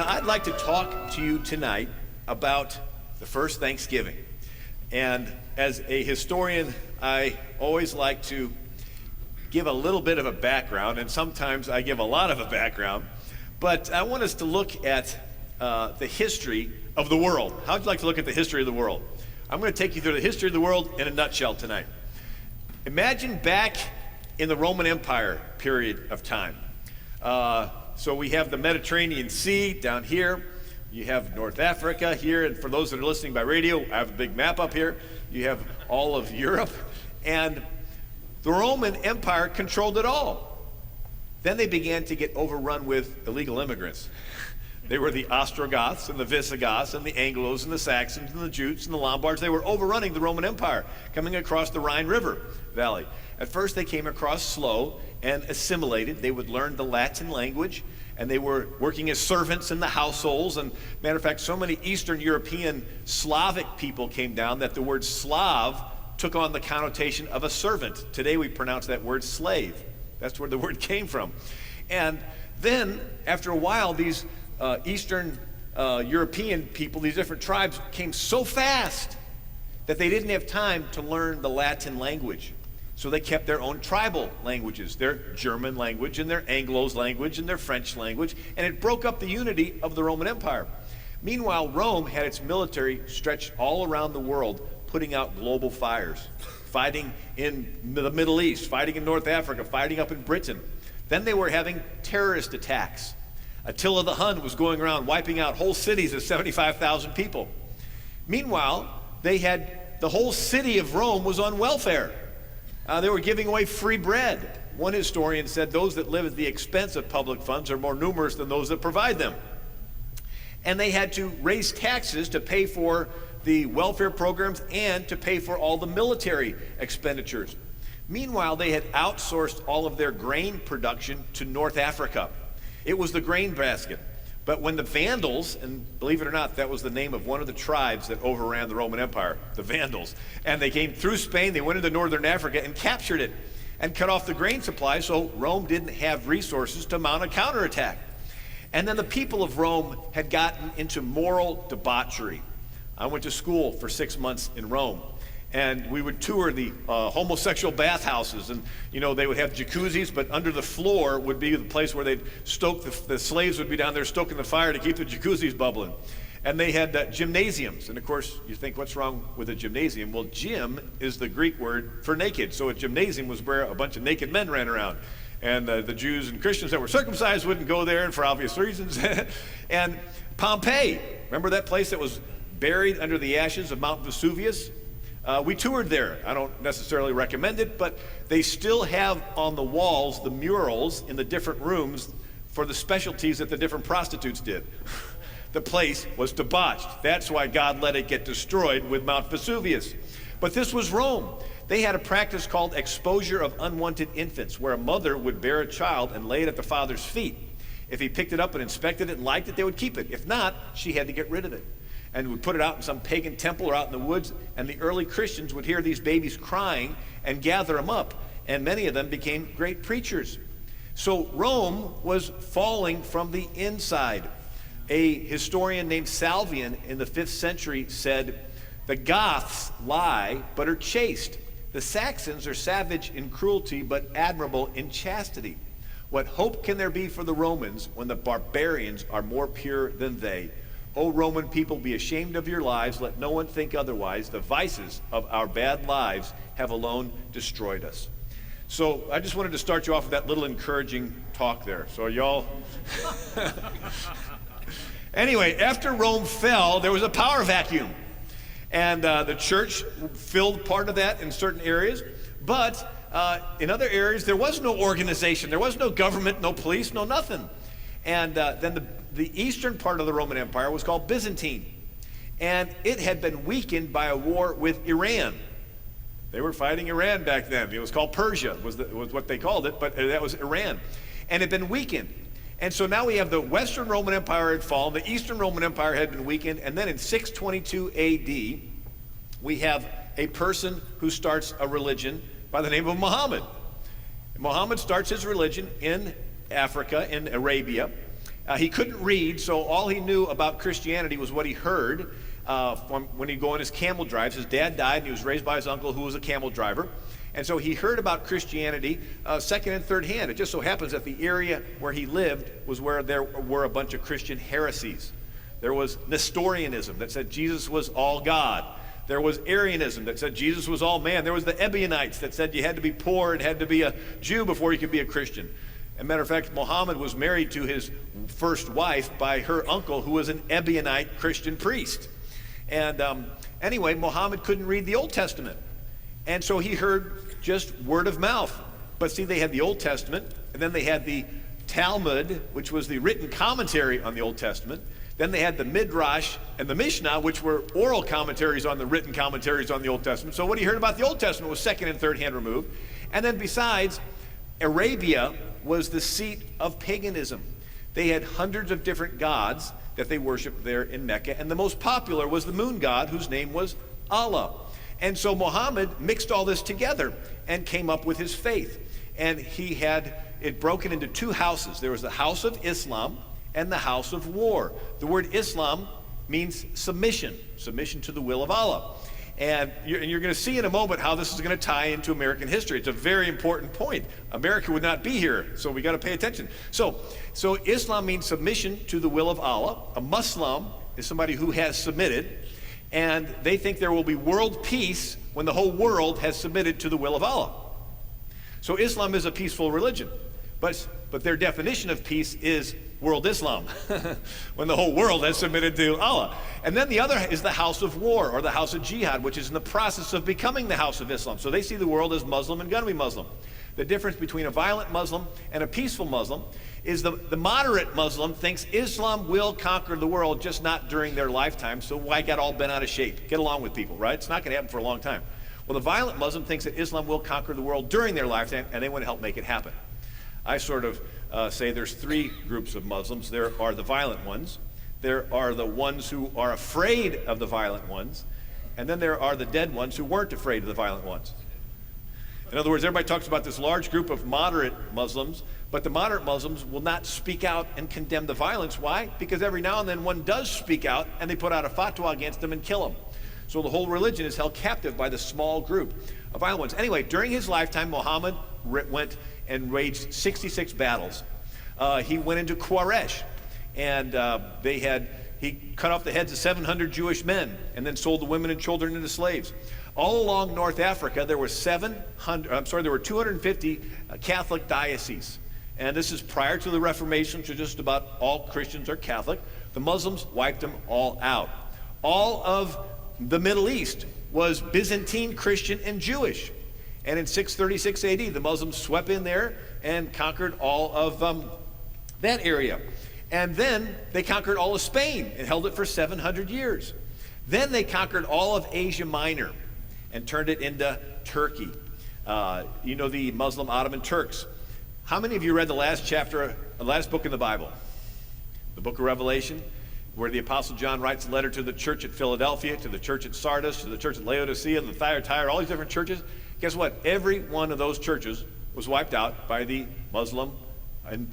Now, I'd like to talk to you tonight about the first Thanksgiving. And as a historian, I always like to give a little bit of a background, and sometimes I give a lot of a background. But I want us to look at the history of the world. How'd you like to look at the history of the world? I'm going to take you through the history of the world in a nutshell tonight. Imagine back in the Roman Empire period of time. So we have the Mediterranean Sea down here. You have North Africa here, and for those that are listening by radio, I have a big map up here. You have all of Europe, and the Roman Empire controlled it all. Then they began to get overrun with illegal immigrants. They were the Ostrogoths and the Visigoths and the Anglos and the Saxons and the Jutes and the Lombards. They were overrunning the Roman Empire, coming across the Rhine River Valley. At first they came across slow and assimilated. They would learn the Latin language, and they were working as servants in the households. And matter of fact, so many Eastern European Slavic people came down that the word Slav took on the connotation of a servant. Today we pronounce that word slave. That's where the word came from. And then after a while, these Eastern European people, these different tribes, came so fast that they didn't have time to learn the Latin language. So they kept their own tribal languages, their German language and their Anglos language and their French language, and it broke up the unity of the Roman Empire. Meanwhile, Rome had its military stretched all around the world, putting out global fires, fighting in the Middle East, fighting in North Africa, fighting up in Britain. Then they were having terrorist attacks. Attila the Hun was going around wiping out whole cities of 75,000 people. Meanwhile, they had the whole city of Rome was on welfare. They were giving away free bread. One historian said those that live at the expense of public funds are more numerous than those that provide them. And they had to raise taxes to pay for the welfare programs and to pay for all the military expenditures. Meanwhile, they had outsourced all of their grain production to North Africa. It was the grain basket. But when the Vandals, and believe it or not, that was the name of one of the tribes that overran the Roman Empire, the Vandals, and they came through Spain, they went into northern Africa and captured it and cut off the grain supply, so Rome didn't have resources to mount a counterattack. And then the people of Rome had gotten into moral debauchery. I went to school for 6 months in Rome, and we would tour the homosexual bathhouses, and they would have jacuzzis, but under the floor would be the place where they'd stoke, the slaves would be down there stoking the fire to keep the jacuzzis bubbling. And they had gymnasiums, and of course you think, what's wrong with a gymnasium? Well, gym is the Greek word for naked, so a gymnasium was where a bunch of naked men ran around. And the Jews and Christians that were circumcised wouldn't go there, and for obvious reasons. And Pompeii, remember that place that was buried under the ashes of Mount Vesuvius? We toured there. I don't necessarily recommend it, but they still have on the walls the murals in the different rooms for the specialties that the different prostitutes did. The place was debauched. That's why God let it get destroyed with Mount Vesuvius. But this was Rome. They had a practice called exposure of unwanted infants, where a mother would bear a child and lay it at the father's feet. If he picked it up and inspected it and liked it, they would keep it. If not, she had to get rid of it. And would put it out in some pagan temple or out in the woods, and the early Christians would hear these babies crying and gather them up, and many of them became great preachers. So Rome was falling from the inside. A historian named Salvian in the 5th century said, "The Goths lie but are chaste. The Saxons are savage in cruelty but admirable in chastity. What hope can there be for the Romans when the barbarians are more pure than they? O Roman people, be ashamed of your lives. Let no one think otherwise. The vices of our bad lives have alone destroyed us." So I just wanted to start you off with that little encouraging talk there. So y'all... Anyway, after Rome fell, there was a power vacuum. And the church filled part of that in certain areas. But in other areas, there was no organization. There was no government, no police, no nothing. And then the eastern part of the Roman Empire was called Byzantine. And it had been weakened by a war with Iran. They were fighting Iran back then. It was called Persia, was what they called it, but that was Iran. And it had been weakened. And so now we have the Western Roman Empire had fallen, the Eastern Roman Empire had been weakened, and then in 622 AD, we have a person who starts a religion by the name of Muhammad. Muhammad starts his religion in Africa, in Arabia, He couldn't read, so all he knew about Christianity was what he heard from when he'd go on his camel drives. His dad died, and he was raised by his uncle, who was a camel driver. And so he heard about Christianity second and third hand. It just so happens that the area where he lived was where there were a bunch of Christian heresies. There was Nestorianism that said Jesus was all God. There was Arianism that said Jesus was all man. There was the Ebionites that said you had to be poor and had to be a Jew before you could be a Christian. As a matter of fact, Muhammad was married to his first wife by her uncle, who was an Ebionite Christian priest. And anyway, Muhammad couldn't read the Old Testament. And so he heard just word of mouth. But see, they had the Old Testament, and then they had the Talmud, which was the written commentary on the Old Testament. Then they had the Midrash and the Mishnah, which were oral commentaries on the written commentaries on the Old Testament. So what he heard about the Old Testament was second and third hand removed. And then besides, Arabia was the seat of paganism. They had hundreds of different gods that they worshiped there in Mecca, and the most popular was the moon god, whose name was Allah. And so Muhammad mixed all this together and came up with his faith. And he had it broken into two houses. There was the house of Islam and the house of war. The word Islam means submission to the will of Allah. And you're going to see in a moment how this is going to tie into American history. It's a very important point. America would not be here, so we got to pay attention. So Islam means submission to the will of Allah. A Muslim is somebody who has submitted, and they think there will be world peace when the whole world has submitted to the will of Allah. So Islam is a peaceful religion, but their definition of peace is world Islam, when the whole world has submitted to Allah. And then the other is the house of war, or the house of jihad, which is in the process of becoming the house of Islam. So they see the world as Muslim and gonna be Muslim. The difference between a violent Muslim and a peaceful Muslim is the moderate Muslim thinks Islam will conquer the world, just not during their lifetime, so why get all bent out of shape? Get along with people, right? It's not going to happen for a long time. Well, the violent Muslim thinks that Islam will conquer the world during their lifetime, and they want to help make it happen. I sort of say there's three groups of Muslims. There are the violent ones, there are the ones who are afraid of the violent ones, and then there are the dead ones who weren't afraid of the violent ones. In other words, everybody talks about this large group of moderate Muslims, but the moderate Muslims will not speak out and condemn the violence. Why? Because every now and then one does speak out, and they put out a fatwa against them and kill them. So the whole religion is held captive by the small group of violent ones. Anyway, during his lifetime, Muhammad went and waged 66 battles. He went into Quraysh, and he cut off the heads of 700 Jewish men, and then sold the women and children into slaves. All along North Africa, there were 250 Catholic dioceses. And this is prior to the Reformation, so just about all Christians are Catholic. The Muslims wiped them all out. All of the Middle East was Byzantine Christian and Jewish. And in 636 AD, the Muslims swept in there and conquered all of that area. And then they conquered all of Spain and held it for 700 years. Then they conquered all of Asia Minor and turned it into Turkey. The Muslim Ottoman Turks. How many of you read the last book in the Bible? The book of Revelation, where the Apostle John writes a letter to the church at Philadelphia, to the church at Sardis, to the church at Laodicea, the Thyatira, all these different churches. Guess what? Every one of those churches was wiped out by the Muslim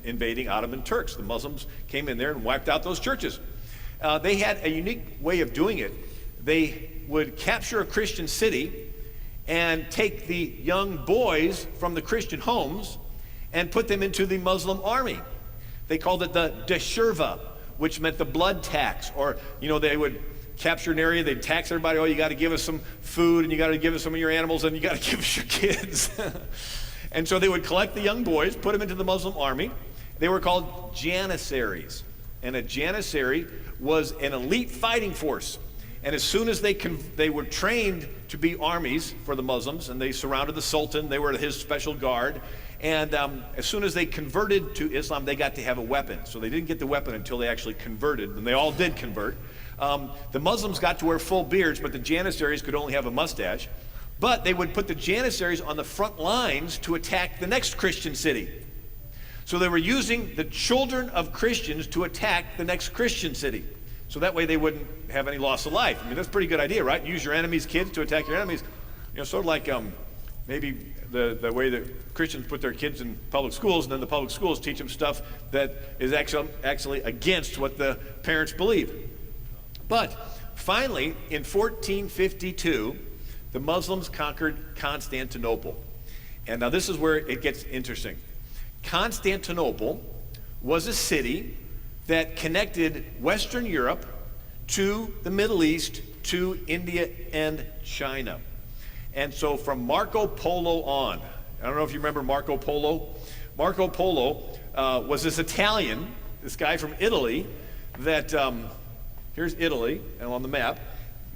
invading Ottoman Turks. The Muslims came in there and wiped out those churches. They had a unique way of doing it. They would capture a Christian city and take the young boys from the Christian homes and put them into the Muslim army. They called it the deshurva, which meant the blood tax. Or, they would capture an area, they'd tax everybody. Oh, you got to give us some food, and you got to give us some of your animals, and you got to give us your kids. And so they would collect the young boys, put them into the Muslim army. They were called janissaries. And a janissary was an elite fighting force. And as soon as they were trained to be armies for the Muslims, and they surrounded the Sultan, they were his special guard. And as soon as they converted to Islam, they got to have a weapon. So they didn't get the weapon until they actually converted, and they all did convert. The Muslims got to wear full beards, but the janissaries could only have a mustache. But they would put the janissaries on the front lines to attack the next Christian city. So they were using the children of Christians to attack the next Christian city. So that way they wouldn't have any loss of life. I mean, that's a pretty good idea, right? Use your enemies' kids to attack your enemies. Sort of like maybe the way that Christians put their kids in public schools, and then the public schools teach them stuff that is actually against what the parents believe. But finally, in 1452, the Muslims conquered Constantinople. And now this is where it gets interesting. Constantinople was a city that connected Western Europe to the Middle East, to India and China. And so from Marco Polo on, I don't know if you remember Marco Polo. Marco Polo was this Italian, this guy from Italy, that, here's Italy, and on the map.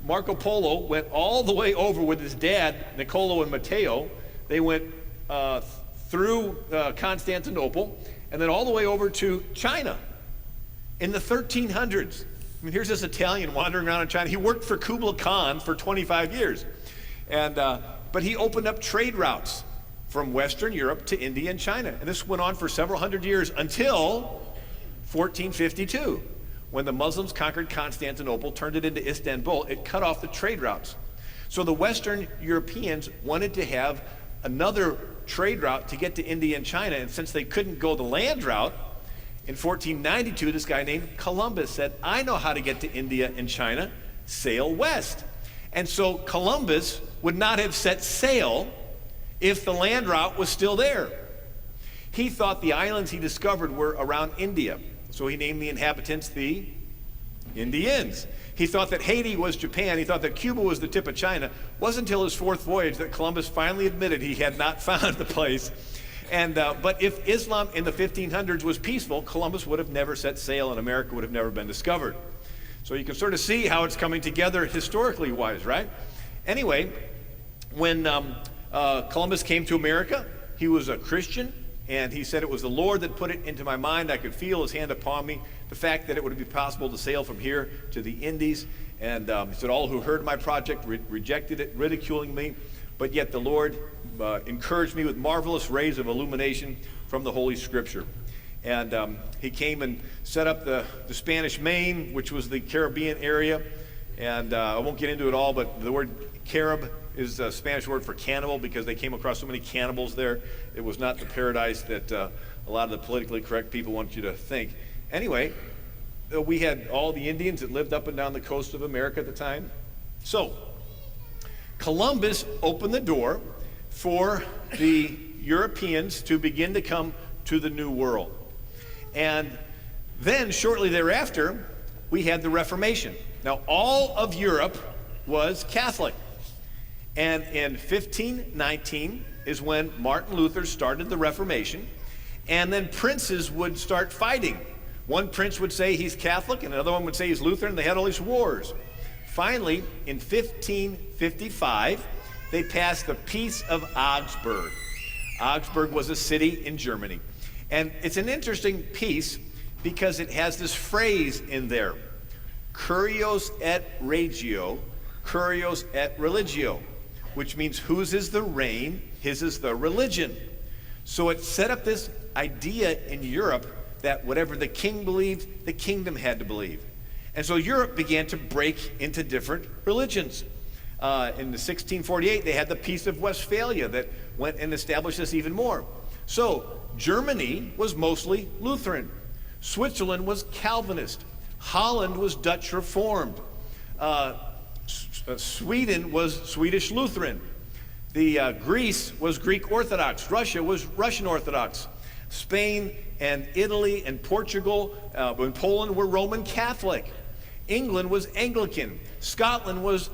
Marco Polo went all the way over with his dad, Niccolo and Matteo. They went through Constantinople, and then all the way over to China in the 1300s. I mean, here's this Italian wandering around in China. He worked for Kublai Khan for 25 years. But he opened up trade routes from Western Europe to India and China. And this went on for several hundred years until 1452, when the Muslims conquered Constantinople, turned it into Istanbul. It cut off the trade routes. So the Western Europeans wanted to have another trade route to get to India and China. And since they couldn't go the land route, in 1492, this guy named Columbus said, I know how to get to India and China, sail west. And so Columbus would not have set sail if the land route was still there. He thought the islands he discovered were around India. So he named the inhabitants the Indians. He thought that Haiti was Japan. He thought that Cuba was the tip of China. It wasn't until his fourth voyage that Columbus finally admitted he had not found the place. But if Islam in the 1500s was peaceful, Columbus would have never set sail and America would have never been discovered. So you can sort of see how it's coming together historically wise, right? Anyway, when Columbus came to America, he was a Christian, and he said, it was the Lord that put it into my mind. I could feel his hand upon me, the fact that it would be possible to sail from here to the Indies. And he said, all who heard my project rejected it, ridiculing me, but yet the Lord encouraged me with marvelous rays of illumination from the Holy Scripture. And he came and set up the Spanish Main, which was the Caribbean area. And I won't get into it all, but the word Carib is a Spanish word for cannibal, because they came across so many cannibals there. It was not the paradise that a lot of the politically correct people want you to think. Anyway, we had all the Indians that lived up and down the coast of America at the time. So Columbus opened the door for the Europeans to begin to come to the New World. And then shortly thereafter, we had the Reformation. Now, all of Europe was Catholic. And in 1519 is when Martin Luther started the Reformation. And then princes would start fighting. One prince would say he's Catholic, and another one would say he's Lutheran. They had all these wars. Finally, in 1555, they passed the Peace of Augsburg. Augsburg was a city in Germany. And it's an interesting piece because it has this phrase in there, curios et regio, curios et religio, which means whose is the reign, his is the religion. So it set up this idea in Europe that whatever the king believed, the kingdom had to believe. And so Europe began to break into different religions. In 1648, they had the Peace of Westphalia that went and established this even more. So Germany was mostly Lutheran. Switzerland was Calvinist. Holland was Dutch Reformed. Sweden was Swedish Lutheran. Greece was Greek Orthodox. Russia was Russian Orthodox. Spain and Italy and Portugal and Poland were Roman Catholic. England was Anglican. Scotland was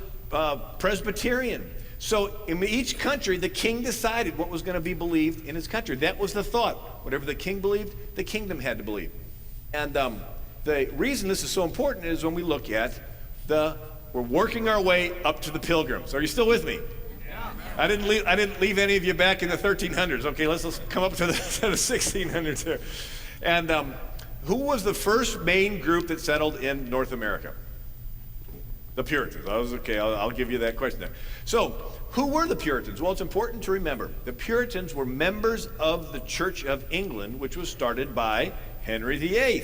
Presbyterian. So in each country, the king decided what was going to be believed in his country. That was the thought. Whatever the king believed, the kingdom had to believe. And the reason this is so important is when we look at we're working our way up to the Pilgrims. Are you still with me? Yeah. I didn't leave any of you back in the 1300s. Okay, let's come up to the 1600s here. And who was the first main group that settled in North America? The Puritans. I'll give you that question there. So, who were the Puritans? Well, it's important to remember. The Puritans were members of the Church of England, which was started by Henry VIII.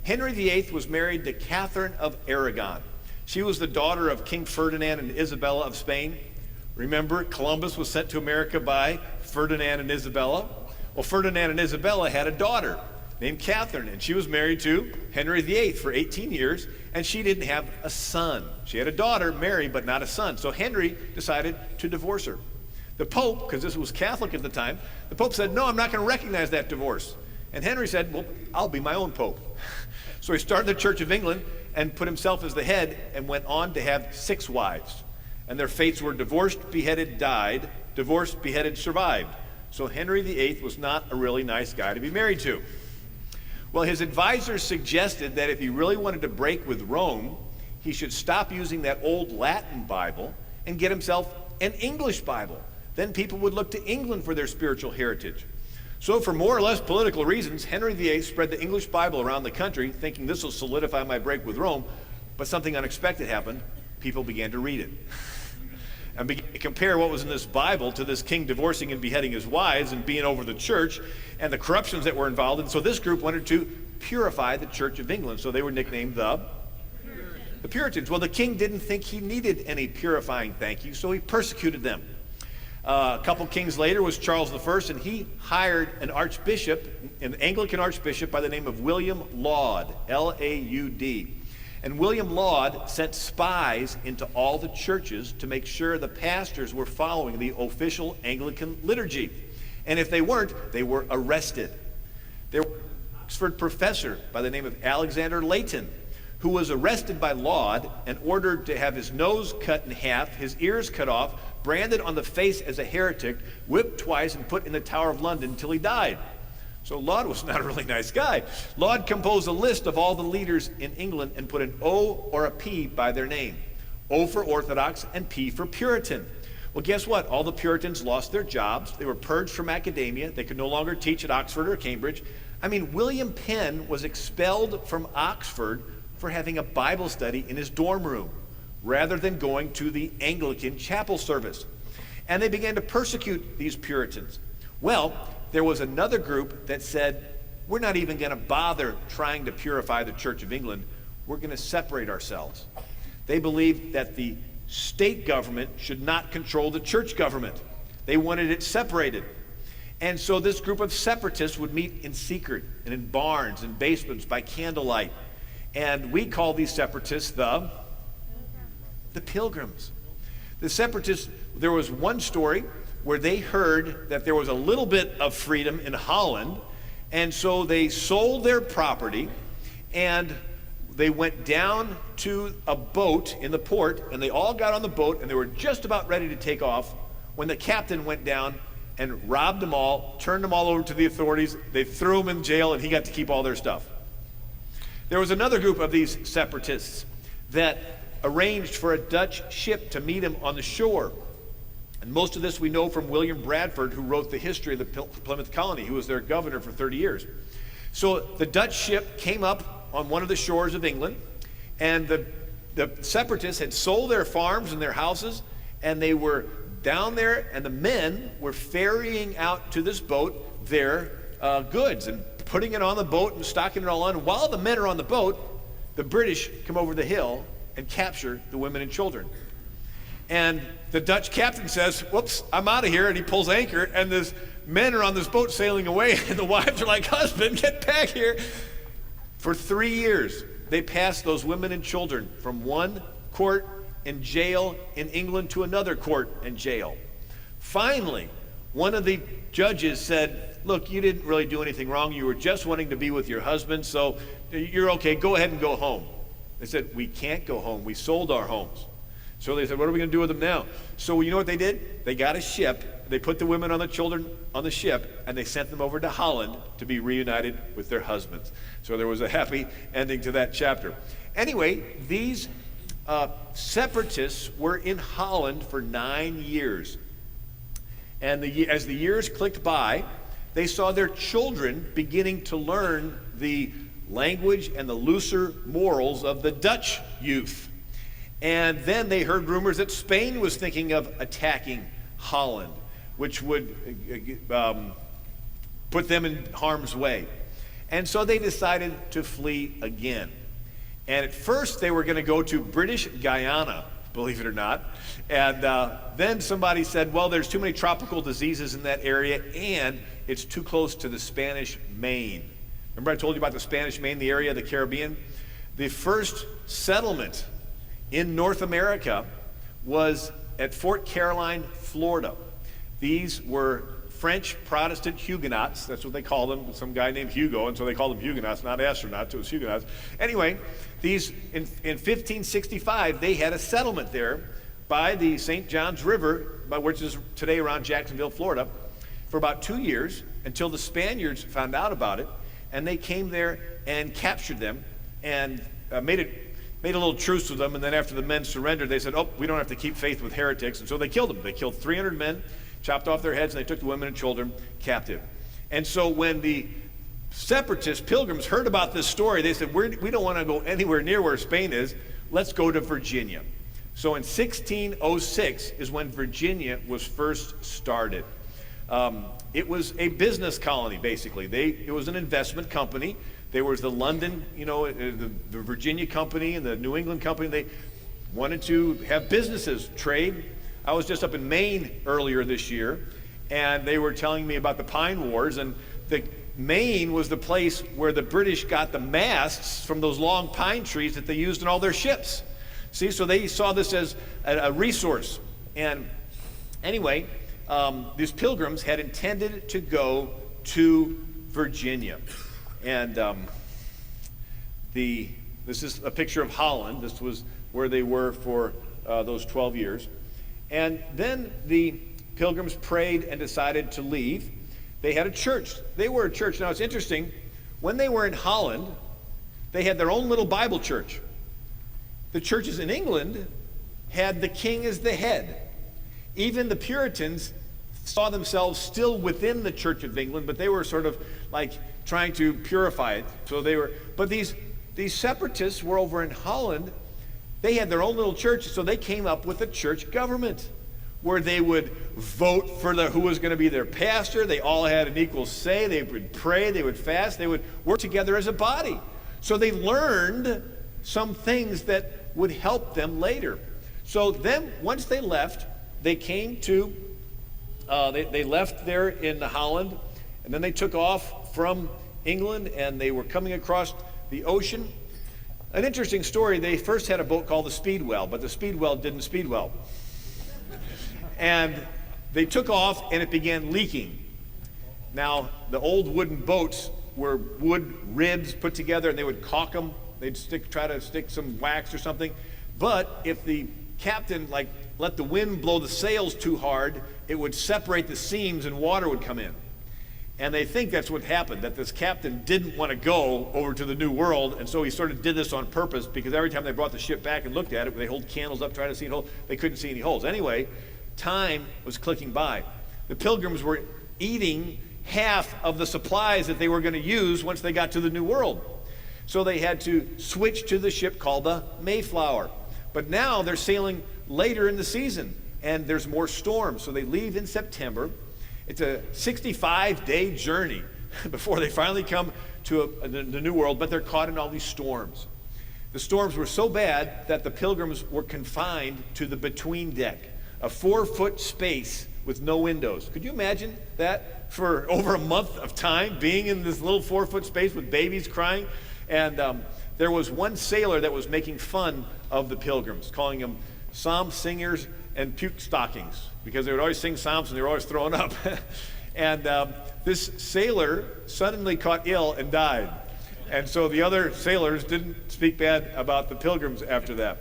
Henry VIII was married to Catherine of Aragon. She was the daughter of King Ferdinand and Isabella of Spain. Remember, Columbus was sent to America by Ferdinand and Isabella. Well, Ferdinand and Isabella had a daughter named Catherine, and she was married to Henry VIII for 18 years, and she didn't have a son. She had a daughter, Mary, but not a son. So Henry decided to divorce her. The Pope, because this was Catholic at the time, the Pope said, no, I'm not going to recognize that divorce. And Henry said, well, I'll be my own Pope. So he started the Church of England and put himself as the head and went on to have 6 wives. And their fates were divorced, beheaded, died, divorced, beheaded, survived. So Henry VIII was not a really nice guy to be married to. Well, his advisors suggested that if he really wanted to break with Rome, he should stop using that old Latin Bible and get himself an English Bible. Then people would look to England for their spiritual heritage. So for more or less political reasons, Henry VIII spread the English Bible around the country, thinking this will solidify my break with Rome, but something unexpected happened. People began to read it and began to compare what was in this Bible to this king divorcing and beheading his wives and being over the church and the corruptions that were involved. And so this group wanted to purify the Church of England. So they were nicknamed the Puritans. Well, the king didn't think he needed any purifying thank you, so he persecuted them. A couple kings later was Charles I, and he hired an archbishop, an Anglican archbishop by the name of William Laud, L-A-U-D. And William Laud sent spies into all the churches to make sure the pastors were following the official Anglican liturgy. And if they weren't, they were arrested. There was an Oxford professor by the name of Alexander Layton, who was arrested by Laud and ordered to have his nose cut in half, his ears cut off, branded on the face as a heretic, whipped twice, and put in the Tower of London until he died. So Laud was not a really nice guy. Laud composed a list of all the leaders in England and put an O or a P by their name. O for Orthodox and P for Puritan. Well, guess what? All the Puritans lost their jobs. They were purged from academia. They could no longer teach at Oxford or Cambridge. I mean, William Penn was expelled from Oxford for having a Bible study in his dorm room rather than going to the Anglican chapel service. And they began to persecute these Puritans. Well, there was another group that said, we're not even going to bother trying to purify the Church of England. We're going to separate ourselves. They believed that the state government should not control the church government. They wanted it separated. And so this group of separatists would meet in secret and in barns and basements by candlelight. And we call these separatists the Pilgrims. The separatists, there was one story where they heard that there was a little bit of freedom in Holland, and so they sold their property and they went down to a boat in the port, and they all got on the boat and they were just about ready to take off when the captain went down and robbed them all, turned them all over to the authorities. They threw them in jail, and he got to keep all their stuff. There was another group of these separatists that arranged for a Dutch ship to meet him on the shore. And most of this we know from William Bradford, who wrote the history of the Plymouth colony, who was their governor for 30 years. So the Dutch ship came up on one of the shores of England, and the separatists had sold their farms and their houses, and they were down there, and the men were ferrying out to this boat their goods and putting it on the boat and stocking it all on. While the men are on the boat, the British come over the hill and capture the women and children. And the Dutch captain says, whoops, I'm out of here, and he pulls anchor, and these men are on this boat sailing away, and the wives are like, husband, get back here. For 3 years, they passed those women and children from one court and jail in England to another court and jail. Finally, one of the judges said, look, you didn't really do anything wrong. You were just wanting to be with your husband, so you're okay. Go ahead and go home. They said, we can't go home. We sold our homes. So they said, what are we going to do with them now? So you know what they did? They got a ship. They put the women and the children on the ship, and they sent them over to Holland to be reunited with their husbands. So there was a happy ending to that chapter. Anyway, these separatists were in Holland for 9 years. And as the years clicked by, they saw their children beginning to learn the language and the looser morals of the Dutch youth. And then they heard rumors that Spain was thinking of attacking Holland, which would put them in harm's way. And so they decided to flee again. And at first they were going to go to British Guyana, believe it or not. And then somebody said, well, there's too many tropical diseases in that area, and it's too close to the Spanish Main. Remember I told you about the Spanish Main, the area of the Caribbean? The first settlement in North America was at Fort Caroline, Florida. These were French Protestant Huguenots. That's what they called them. Some guy named Hugo, and so they called them Huguenots, not astronauts. It was Huguenots. Anyway, these in 1565, they had a settlement there by the St. Johns River, which is today around Jacksonville, Florida, for about 2 years until the Spaniards found out about it, and they came there and captured them and made a little truce with them. And then after the men surrendered, they said, oh, we don't have to keep faith with heretics. And so they killed them. They killed 300 men, chopped off their heads, and they took the women and children captive. And so when the separatist pilgrims heard about this story, they said, we don't want to go anywhere near where Spain is. Let's go to Virginia. So in 1606 is when Virginia was first started. It was a business colony, basically. It was an investment company. There was the London, the Virginia company and the New England company. They wanted to have businesses, trade. I was just up in Maine earlier this year, and they were telling me about the Pine Wars, and Maine was the place where the British got the masts from those long pine trees that they used in all their ships. See, so they saw this as a resource. And anyway, these pilgrims had intended to go to Virginia. And this is a picture of Holland. This was where they were for those 12 years. And then the pilgrims prayed and decided to leave. They had a church. They were a church. Now it's interesting, when they were in Holland, they had their own little Bible church. The churches in England had the king as the head. Even the Puritans saw themselves still within the Church of England, but they were sort of like trying to purify it. But these separatists were over in Holland. They had their own little church, so they came up with a church government where they would vote for who was going to be their pastor. They all had an equal say. They would pray, they would fast, they would work together as a body. So they learned some things that would help them later. So then, once they left, they came to, they left there in Holland, and then they took off from England, and they were coming across the ocean. An interesting story, they first had a boat called the Speedwell, but the Speedwell didn't speed well. And they took off, and it began leaking. Now, the old wooden boats were wood ribs put together, and they would caulk them. They'd try to stick some wax or something. But if the captain let the wind blow the sails too hard, it would separate the seams and water would come in. And they think that's what happened, that this captain didn't want to go over to the New World, and so he sort of did this on purpose, because every time they brought the ship back and looked at it, they hold candles up trying to see a hole, they couldn't see any holes. Anyway, time was clicking by. The pilgrims were eating half of the supplies that they were going to use once they got to the New World. So they had to switch to the ship called the Mayflower. But now they're sailing later in the season, and there's more storms. So they leave in September. It's a 65-day journey before they finally come to the New World, but they're caught in all these storms. The storms were so bad that the pilgrims were confined to the between deck, a 4-foot space with no windows. Could you imagine that for over a month of time, being in this little 4-foot space with babies crying? And there was one sailor that was making fun of the pilgrims, calling them psalm singers and puke stockings, because they would always sing psalms and they were always throwing up. And this sailor suddenly caught ill and died. And so the other sailors didn't speak bad about the pilgrims after that.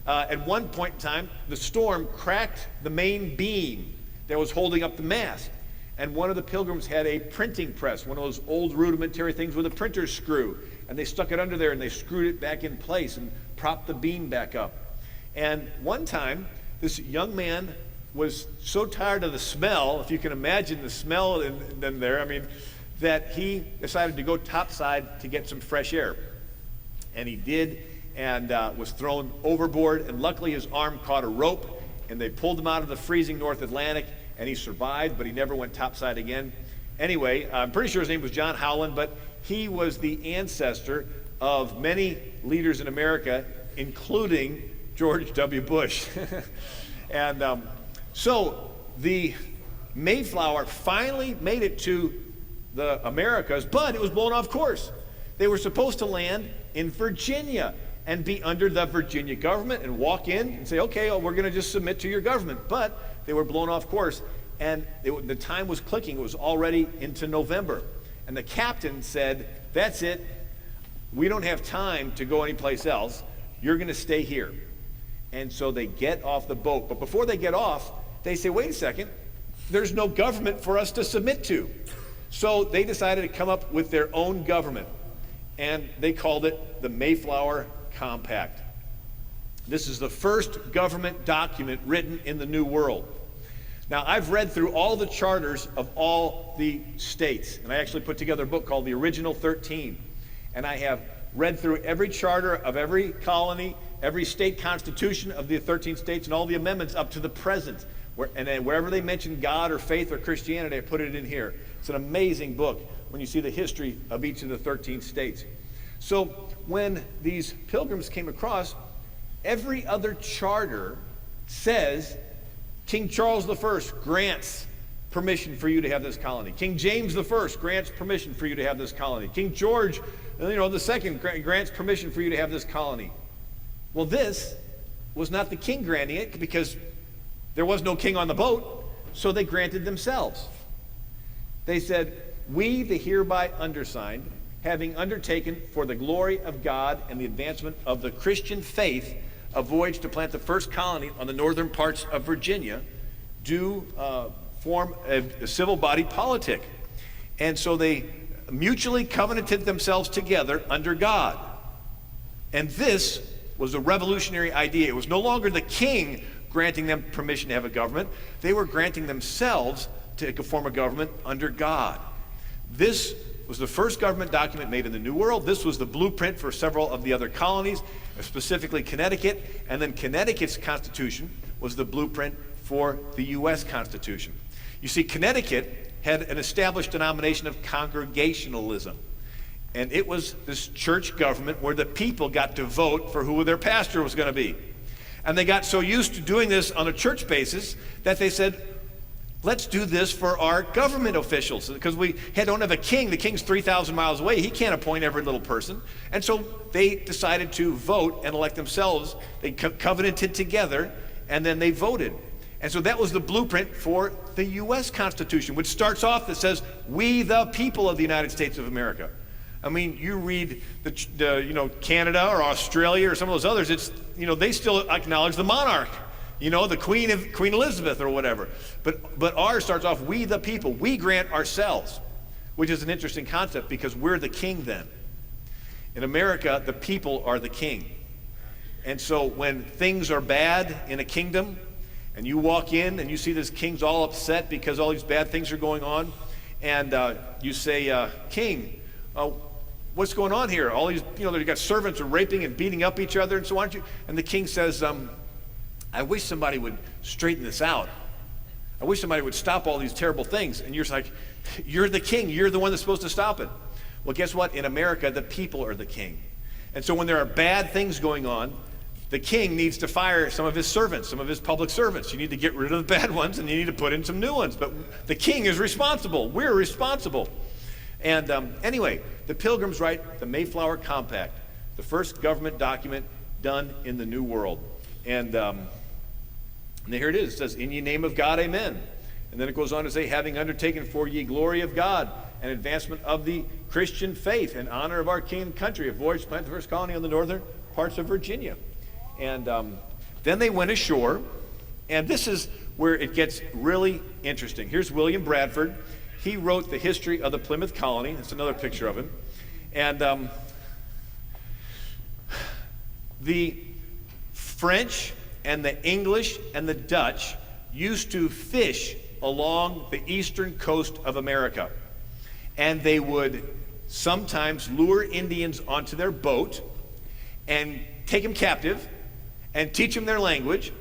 At one point in time, the storm cracked the main beam that was holding up the mast. And one of the pilgrims had a printing press, one of those old rudimentary things with a printer screw. And they stuck it under there and they screwed it back in place and propped the beam back up. And one time, this young man was so tired of the smell, if you can imagine the smell in there, that he decided to go topside to get some fresh air. And he did, and was thrown overboard, and luckily his arm caught a rope, and they pulled him out of the freezing North Atlantic, and he survived, but he never went topside again. Anyway, I'm pretty sure his name was John Howland, but he was the ancestor of many leaders in America, including George W. Bush. And so the Mayflower finally made it to the Americas, but it was blown off course. They were supposed to land in Virginia and be under the Virginia government and walk in and say, okay, we're going to just submit to your government. But they were blown off course, and the time was clicking. It was already into November. And the captain said, that's it. We don't have time to go anyplace else. You're going to stay here. And so they get off the boat. But before they get off, they say, wait a second, there's no government for us to submit to. So they decided to come up with their own government. And they called it the Mayflower Compact. This is the first government document written in the New World. Now, I've read through all the charters of all the states, and I actually put together a book called The Original 13. And I have read through every charter of every colony, every state constitution of the 13 states, and all the amendments up to the present. And then wherever they mention God or faith or Christianity, I put it in here. It's an amazing book when you see the history of each of the 13 states. So when these pilgrims came across, every other charter says King Charles I grants permission for you to have this colony. King James I grants permission for you to have this colony. King George, II grants permission for you to have this colony. Well, this was not the king granting it because there was no king on the boat, so they granted themselves. They said, we, the hereby undersigned, having undertaken for the glory of God and the advancement of the Christian faith a voyage to plant the first colony on the northern parts of Virginia, do form a civil body politic. And so they mutually covenanted themselves together under God. And this was a revolutionary idea. It was no longer the king granting them permission to have a government. They were granting themselves to form a government under God. This was the first government document made in the New World. This was the blueprint for several of the other colonies, specifically Connecticut. And then Connecticut's constitution was the blueprint for the U.S. Constitution. You see, Connecticut had an established denomination of Congregationalism. And it was this church government where the people got to vote for who their pastor was going to be. And they got so used to doing this on a church basis that they said, let's do this for our government officials, because we don't have a king. The king's 3,000 miles away. He can't appoint every little person. And so they decided to vote and elect themselves. They covenanted together, and then they voted. And so that was the blueprint for the U.S. Constitution, which starts off that says, we the people of the United States of America. I mean, you read Canada or Australia or some of those others, it's, they still acknowledge the monarch. The Queen Elizabeth or whatever. But ours starts off, we the people. We grant ourselves, which is an interesting concept because we're the king then. In America, the people are the king. And so when things are bad in a kingdom, and you walk in and you see this king's all upset because all these bad things are going on, and you say, King, what's going on here? All these, they've got servants are raping and beating up each other, and so why don't you? And the king says, I wish somebody would straighten this out. I wish somebody would stop all these terrible things. And you're like, you're the king. You're the one that's supposed to stop it. Well, guess what? In America, the people are the king. And so when there are bad things going on, the king needs to fire some of his servants, some of his public servants. You need to get rid of the bad ones, and you need to put in some new ones. But the king is responsible. We're responsible. And anyway, the Pilgrims write the Mayflower Compact, the first government document done in the New World. And here it is. It says, in ye name of God, amen. And then it goes on to say, having undertaken for ye glory of God and advancement of the Christian faith in honor of our king and country, a voyage to plant the first colony on the northern parts of Virginia. And then they went ashore, and this is where it gets really interesting. Here's William Bradford. He wrote the history of the Plymouth colony. That's another picture of him. And the French and the English and the Dutch used to fish along the eastern coast of America. And they would sometimes lure Indians onto their boat and take them captive and teach them their language,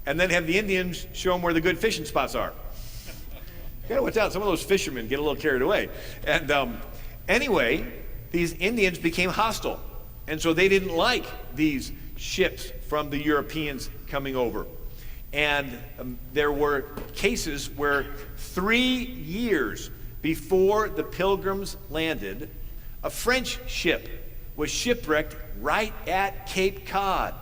and then have the Indians show them where the good fishing spots are. You gotta watch out, some of those fishermen get a little carried away. And anyway, these Indians became hostile. And so they didn't like these ships from the Europeans coming over. And there were cases where 3 years before the Pilgrims landed, a French ship was shipwrecked right at Cape Cod.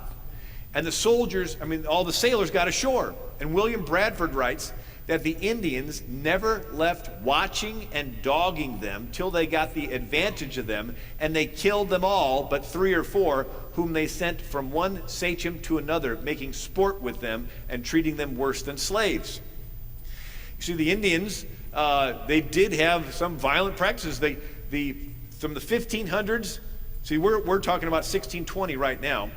And the soldiers, all the sailors got ashore. And William Bradford writes that the Indians never left watching and dogging them till they got the advantage of them, and they killed them all but 3 or 4, whom they sent from one sachem to another, making sport with them and treating them worse than slaves. You see, the Indians, they did have some violent practices. From the 1500s, see, we're talking about 1620 right now.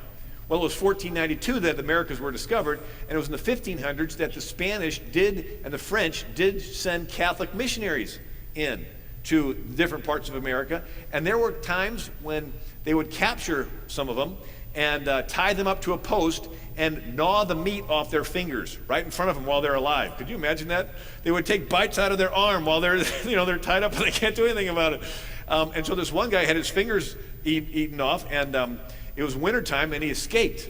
Well, it was 1492 that the Americas were discovered, and it was in the 1500s that the Spanish and the French did send Catholic missionaries in to different parts of America. And there were times when they would capture some of them and tie them up to a post and gnaw the meat off their fingers right in front of them while they're alive. Could you imagine that? They would take bites out of their arm while they're tied up and they can't do anything about it. And so this one guy had his fingers eaten off, and it was wintertime, and he escaped.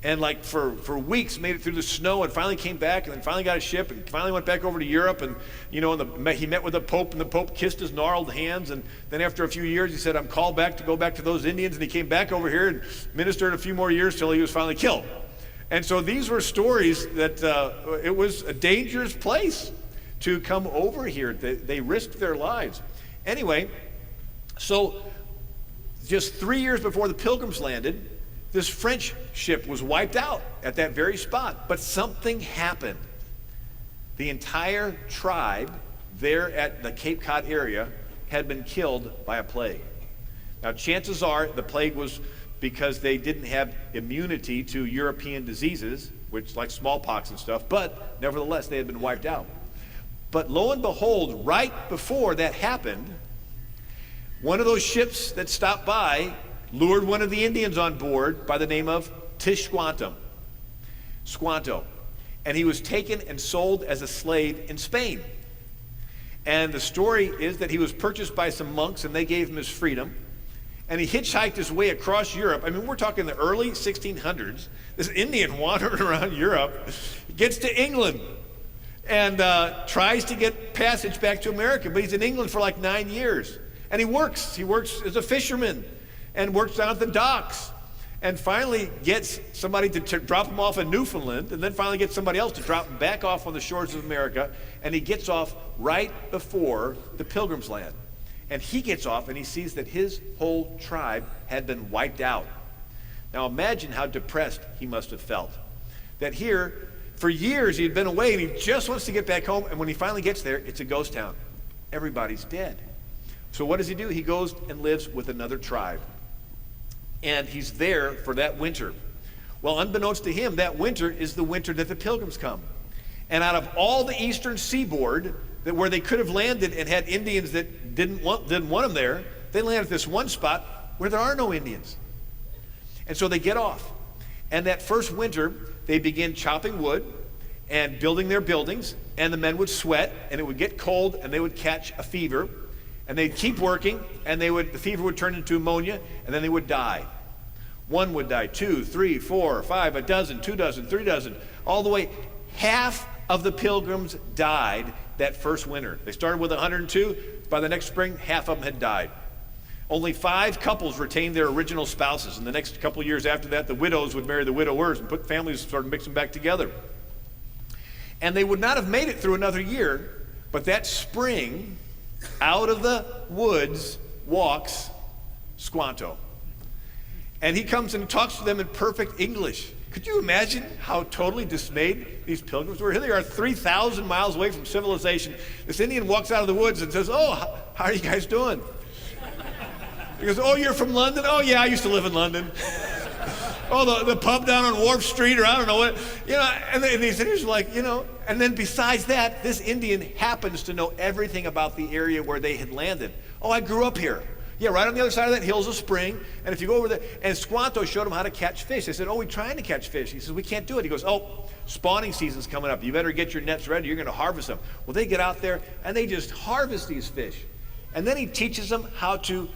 And for weeks made it through the snow, and finally came back, and then finally got a ship, and finally went back over to Europe. And he met with the Pope, and the Pope kissed his gnarled hands. And then after a few years, he said, "I'm called back to go back to those Indians." And he came back over here and ministered a few more years till he was finally killed. And so these were stories that it was a dangerous place to come over here. They risked their lives. Anyway, so just 3 years before the Pilgrims landed, this French ship was wiped out at that very spot. But something happened. The entire tribe there at the Cape Cod area had been killed by a plague. Now, chances are the plague was because they didn't have immunity to European diseases, which like smallpox and stuff, but nevertheless, they had been wiped out. But lo and behold, right before that happened, one of those ships that stopped by lured one of the Indians on board by the name of Squanto. And he was taken and sold as a slave in Spain. And the story is that he was purchased by some monks, and they gave him his freedom. And he hitchhiked his way across Europe. We're talking the early 1600s. This Indian wandering around Europe, gets to England, and tries to get passage back to America. But he's in England for like 9 years. And he works as a fisherman and works down at the docks, and finally gets somebody to drop him off in Newfoundland, and then finally gets somebody else to drop him back off on the shores of America, and he gets off right before the Pilgrims land. And he gets off and he sees that his whole tribe had been wiped out. Now imagine how depressed he must have felt. That here, for years he'd been away and he just wants to get back home, and when he finally gets there, it's a ghost town. Everybody's dead. So what does he do? He goes and lives with another tribe. And he's there for that winter. Well, unbeknownst to him, that winter is the winter that the Pilgrims come. And out of all the eastern seaboard, where they could have landed and had Indians that didn't want them there, they land at this one spot where there are no Indians. And so they get off. And that first winter, they begin chopping wood and building their buildings, and the men would sweat, and it would get cold, and they would catch a fever. And they'd keep working, and the fever would turn into pneumonia, and then they would die. One would die, 2, 3, 4, 5, a dozen, 2 dozen, 3 dozen, all the way. Half of the Pilgrims died that first winter. They started with 102. By the next spring, half of them had died. Only 5 couples retained their original spouses. And the next couple of years after that, the widows would marry the widowers and put families, sort of mix them back together. And they would not have made it through another year, but that spring, out of the woods walks Squanto. And he comes and talks to them in perfect English. Could you imagine how totally dismayed these Pilgrims were? Here they are 3,000 miles away from civilization. This Indian walks out of the woods and says, "Oh, how are you guys doing?" He goes, "Oh, you're from London? Oh, yeah, I used to live in London." "Oh, the pub down on Wharf Street," or I don't know what, and these Indians are like, and then besides that, this Indian happens to know everything about the area where they had landed. "Oh, I grew up here. Yeah, right on the other side of that hill's a spring, and if you go over there," and Squanto showed them how to catch fish. They said, "Oh, we're trying to catch fish." He says, "We can't do it." He goes, "Oh, spawning season's coming up. You better get your nets ready. You're going to harvest them." Well, they get out there, and they just harvest these fish. And then he teaches them how to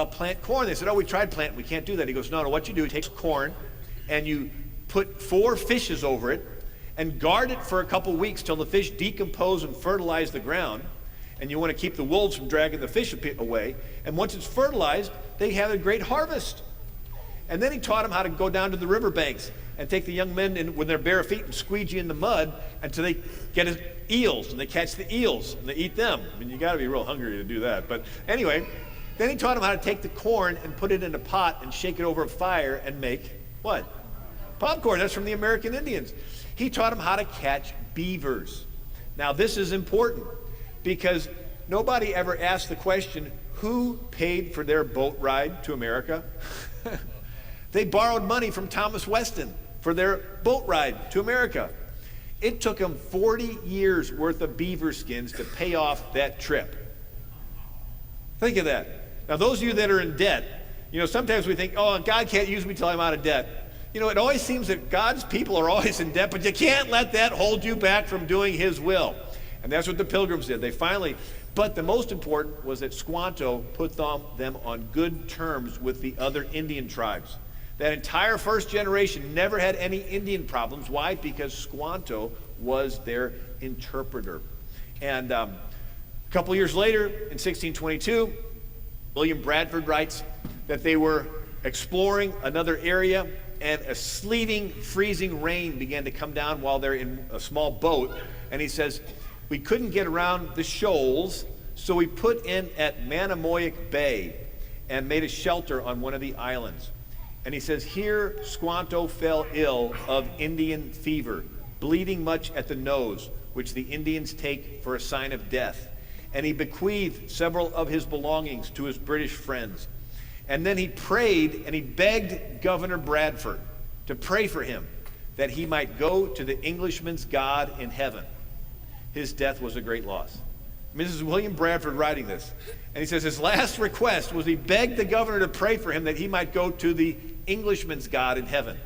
plant corn. They said, "Oh, we tried planting. We can't do that." He goes, "No, what you do, he takes corn, and you put 4 fishes over it and guard it for a couple weeks till the fish decompose and fertilize the ground. And you want to keep the wolves from dragging the fish away. And once it's fertilized, they have a great harvest. And then he taught them how to go down to the riverbanks and take the young men in with their bare feet and squeegee in the mud until they get eels, and they catch the eels and they eat them. I mean, you got to be real hungry to do that. But anyway, then he taught them how to take the corn and put it in a pot and shake it over a fire and make what? Popcorn. That's from the American Indians. He taught them how to catch beavers. Now, this is important because nobody ever asked the question, who paid for their boat ride to America? They borrowed money from Thomas Weston for their boat ride to America. It took them 40 years worth of beaver skins to pay off that trip. Think of that. Now, those of you that are in debt, sometimes we think, oh, God can't use me till I'm out of debt. It always seems that God's people are always in debt, but you can't let that hold you back from doing his will. And that's what the Pilgrims did. But the most important was that Squanto put them on good terms with the other Indian tribes. That entire first generation never had any Indian problems. Why? Because Squanto was their interpreter. And a couple years later, in 1622, William Bradford writes that they were exploring another area, and a sleeting, freezing rain began to come down while they're in a small boat. And he says, we couldn't get around the shoals, so we put in at Manamoick Bay and made a shelter on one of the islands. And he says, here Squanto fell ill of Indian fever, bleeding much at the nose, which the Indians take for a sign of death. And he bequeathed several of his belongings to his British friends. And then he prayed and he begged Governor Bradford to pray for him that he might go to the Englishman's God in heaven. His death was a great loss. This is William Bradford writing this. And he says his last request was he begged the governor to pray for him that he might go to the Englishman's God in heaven.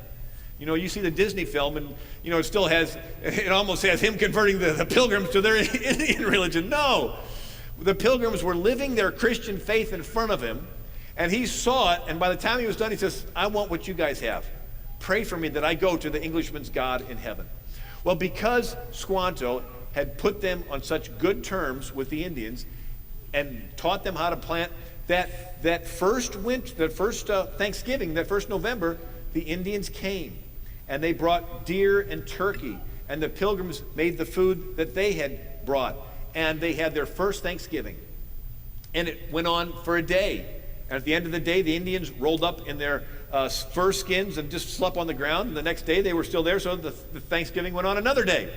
You see the Disney film and, it almost has him converting the pilgrims to their Indian religion. No. The pilgrims were living their Christian faith in front of him, and he saw it, and by the time he was done, he says, I want what you guys have. Pray for me that I go to the Englishman's God in heaven. Well, because Squanto had put them on such good terms with the Indians and taught them how to plant, that first Thanksgiving, that first November, the Indians came and they brought deer and turkey, and the pilgrims made the food that they had brought, and they had their first Thanksgiving. And it went on for a day. And at the end of the day, the Indians rolled up in their fur skins and just slept on the ground. And the next day they were still there, so the Thanksgiving went on another day.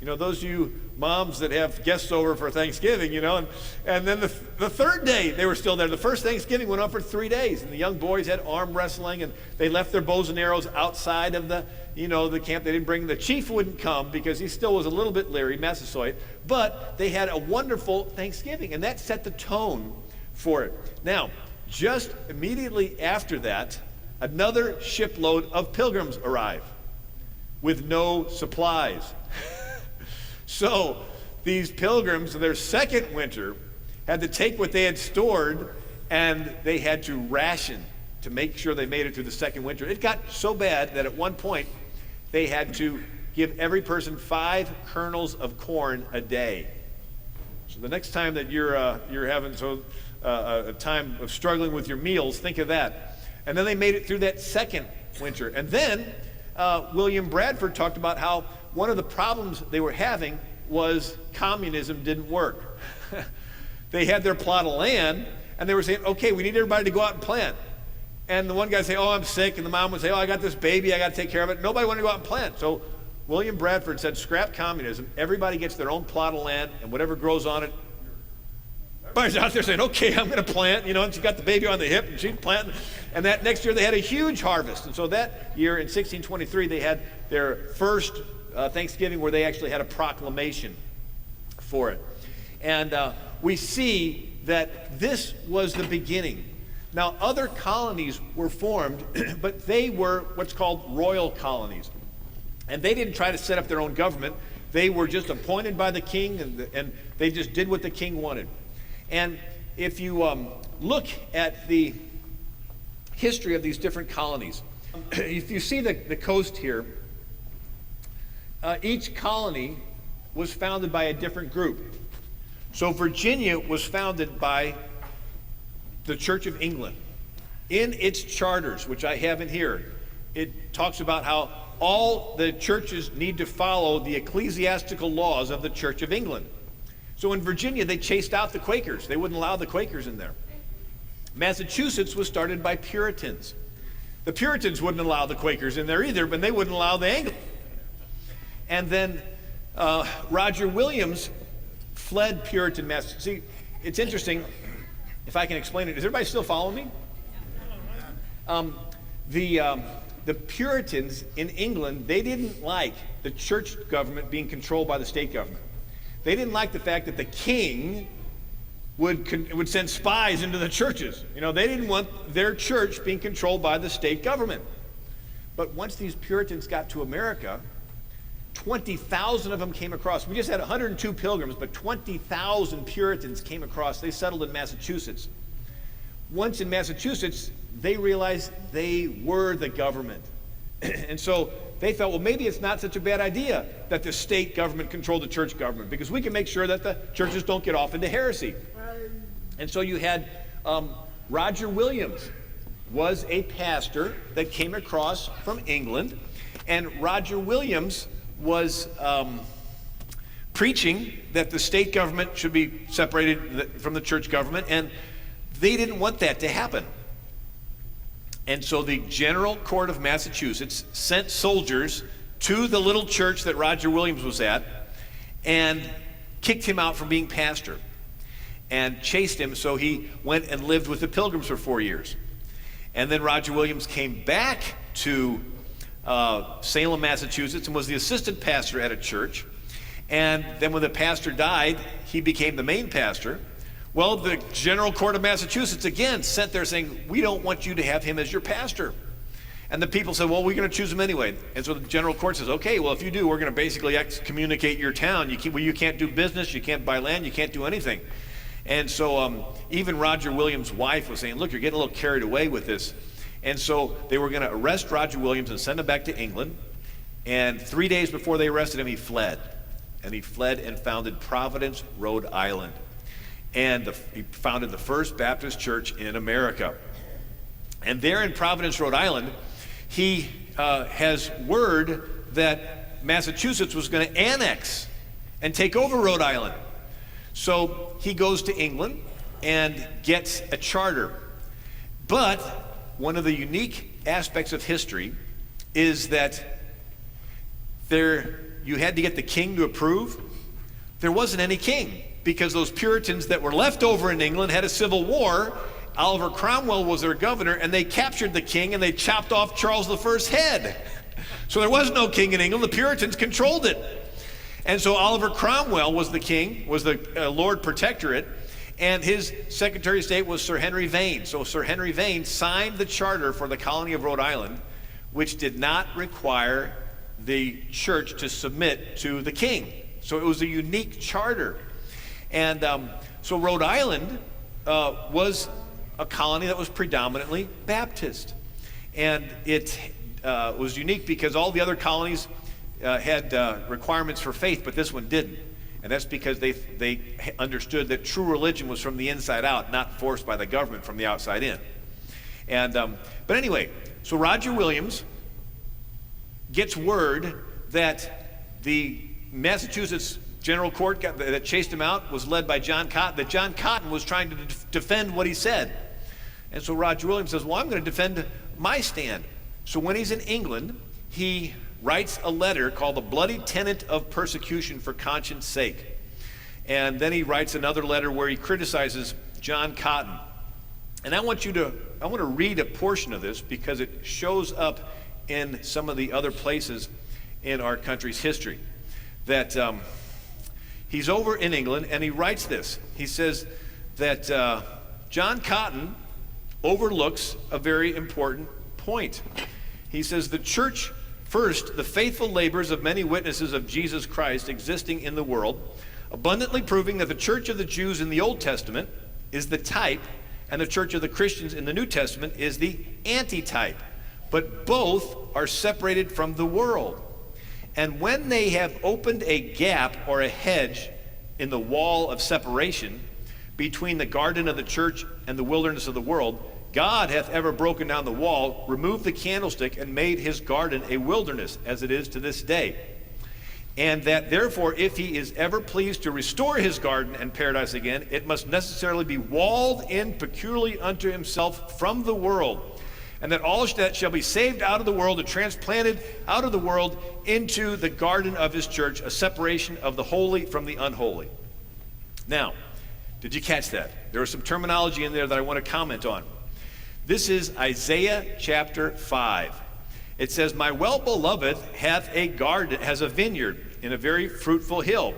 Those of you moms that have guests over for Thanksgiving, and then the third day they were still there. The first Thanksgiving went on for 3 days, and the young boys had arm wrestling, and they left their bows and arrows outside of the camp. They didn't bring the chief wouldn't come because he still was a little bit leery, Massasoit, but they had a wonderful Thanksgiving, and that set the tone for it. Now, just immediately after that, another shipload of pilgrims arrive with no supplies. So these pilgrims, their second winter, had to take what they had stored and they had to ration to make sure they made it through the second winter. It got so bad that at one point they had to give every person 5 kernels of corn a day. So the next time that you're having a time of struggling with your meals, think of that. And then they made it through that second winter. And then William Bradford talked about how one of the problems they were having was communism didn't work. They had their plot of land, and they were saying, okay, we need everybody to go out and plant. And the one guy would say, oh, I'm sick. And the mom would say, oh, I got this baby, I got to take care of it. Nobody wanted to go out and plant. So William Bradford said, scrap communism. Everybody gets their own plot of land, and whatever grows on it. Everybody's out there saying, okay, I'm going to plant. And she got the baby on the hip, and she's planting. And that next year, they had a huge harvest. And so that year, in 1623, they had their first Thanksgiving where they actually had a proclamation for it. And we see that this was the beginning. Now, other colonies were formed, but they were what's called royal colonies. And they didn't try to set up their own government. They were just appointed by the king, and they just did what the king wanted. And if you look at the history of these different colonies, If you see the coast here, each colony was founded by a different group. So Virginia was founded by the Church of England. In its charters, which I have in here, it talks about how all the churches need to follow the ecclesiastical laws of the Church of England. So in Virginia, they chased out the Quakers. They wouldn't allow the Quakers in there. Massachusetts was started by Puritans. The Puritans wouldn't allow the Quakers in there either, but they wouldn't allow the Anglicans. And then Roger Williams fled Puritan Massachusetts. See, it's interesting, if I can explain it. Is everybody still following me? The Puritans in England, they didn't like the church government being controlled by the state government. They didn't like the fact that the king would send spies into the churches. You know, they didn't want their church being controlled by the state government. But once these Puritans got to America, 20,000 of them came across. We just had 102 pilgrims, but 20,000 Puritans came across. They settled in Massachusetts. Once in Massachusetts, they realized they were the government. And so they felt, well, maybe it's not such a bad idea that the state government controlled the church government, because we can make sure that the churches don't get off into heresy. And so you had Roger Williams was a pastor that came across from England, and Roger Williams was preaching that the state government should be separated from the church government, and they didn't want that to happen. And so the General Court of Massachusetts sent soldiers to the little church that Roger Williams was at and kicked him out from being pastor and chased him, so he went and lived with the Pilgrims for 4 years. And then Roger Williams came back to Salem, Massachusetts, and was the assistant pastor at a church. And then when the pastor died, he became the main pastor. Well, the General Court of Massachusetts again sent there saying, we don't want you to have him as your pastor. And the people said, well, we're going to choose him anyway. And so the General Court says, okay, well, if you do, we're going to basically excommunicate your town. You can't do business, you can't buy land, you can't do anything. And so even Roger Williams' wife was saying, look, you're getting a little carried away with this. And so they were going to arrest Roger Williams and send him back to England. And 3 days before they arrested him, he fled. And he fled and founded Providence, Rhode Island. And he founded the first Baptist church in America. And there in Providence, Rhode Island, he has word that Massachusetts was going to annex and take over Rhode Island. So he goes to England and gets a charter. But one of the unique aspects of history is that you had to get the king to approve. There wasn't any king, because those Puritans that were left over in England had a civil war. Oliver Cromwell was their governor, and they captured the king and they chopped off Charles I's head. So there was no king in England. The Puritans controlled it. And so Oliver Cromwell was the king, was the Lord Protectorate, and his Secretary of State was Sir Henry Vane. So Sir Henry Vane signed the charter for the colony of Rhode Island, which did not require the church to submit to the king. So it was a unique charter. And so Rhode Island was a colony that was predominantly Baptist. And it was unique because all the other colonies had requirements for faith, but this one didn't. And that's because they understood that true religion was from the inside out, not forced by the government from the outside in. And but anyway, so Roger Williams gets word that the Massachusetts General Court that chased him out was led by John Cotton, that John Cotton was trying to defend what he said. And so Roger Williams says, well, I'm going to defend my stand. So when he's in England, he writes a letter called The Bloody Tenet of Persecution for Conscience Sake. And then he writes another letter where he criticizes John Cotton. And I want to read a portion of this because it shows up in some of the other places in our country's history. That he's over in England and he writes this. He says that John Cotton overlooks a very important point. He says, the church, first, the faithful labors of many witnesses of Jesus Christ existing in the world, abundantly proving that the church of the Jews in the Old Testament is the type, and the church of the Christians in the New Testament is the antitype. but both are separated from the world. And when they have opened a gap or a hedge in the wall of separation between the garden of the church and the wilderness of the world, God hath ever broken down the wall, removed the candlestick, and made his garden a wilderness, as it is to this day. And that therefore, if he is ever pleased to restore his garden and paradise again, it must necessarily be walled in peculiarly unto himself from the world. And that all that shall be saved out of the world and transplanted out of the world into the garden of his church, a separation of the holy from the unholy. Now, did you catch that? There was some terminology in there that I want to comment on. This is Isaiah chapter 5. It says, "My well-beloved hath a garden, has a vineyard in a very fruitful hill.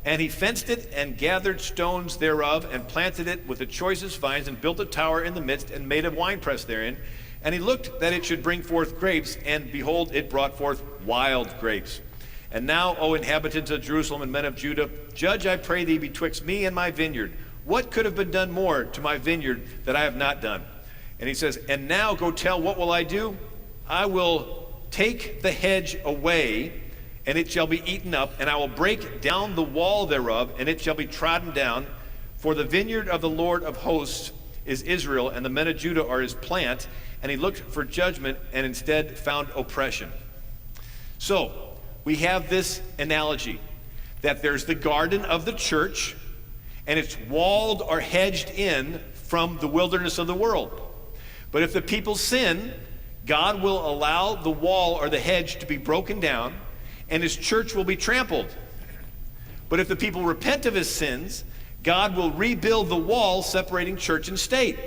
And he fenced it and gathered stones thereof and planted it with the choicest vines and built a tower in the midst and made a winepress therein. And he looked that it should bring forth grapes, and behold, it brought forth wild grapes. And now, O inhabitants of Jerusalem and men of Judah, judge, I pray thee, betwixt me and my vineyard. What could have been done more to my vineyard that I have not done?" And he says, "And now go tell, what will I do? I will take the hedge away, and it shall be eaten up, and I will break down the wall thereof, and it shall be trodden down. For the vineyard of the Lord of hosts is Israel, and the men of Judah are his plant. And he looked for judgment and instead found oppression." So we have this analogy that there's the garden of the church, and it's walled or hedged in from the wilderness of the world. But if the people sin, God will allow the wall or the hedge to be broken down, and his church will be trampled. But if the people repent of his sins, God will rebuild the wall separating church and state.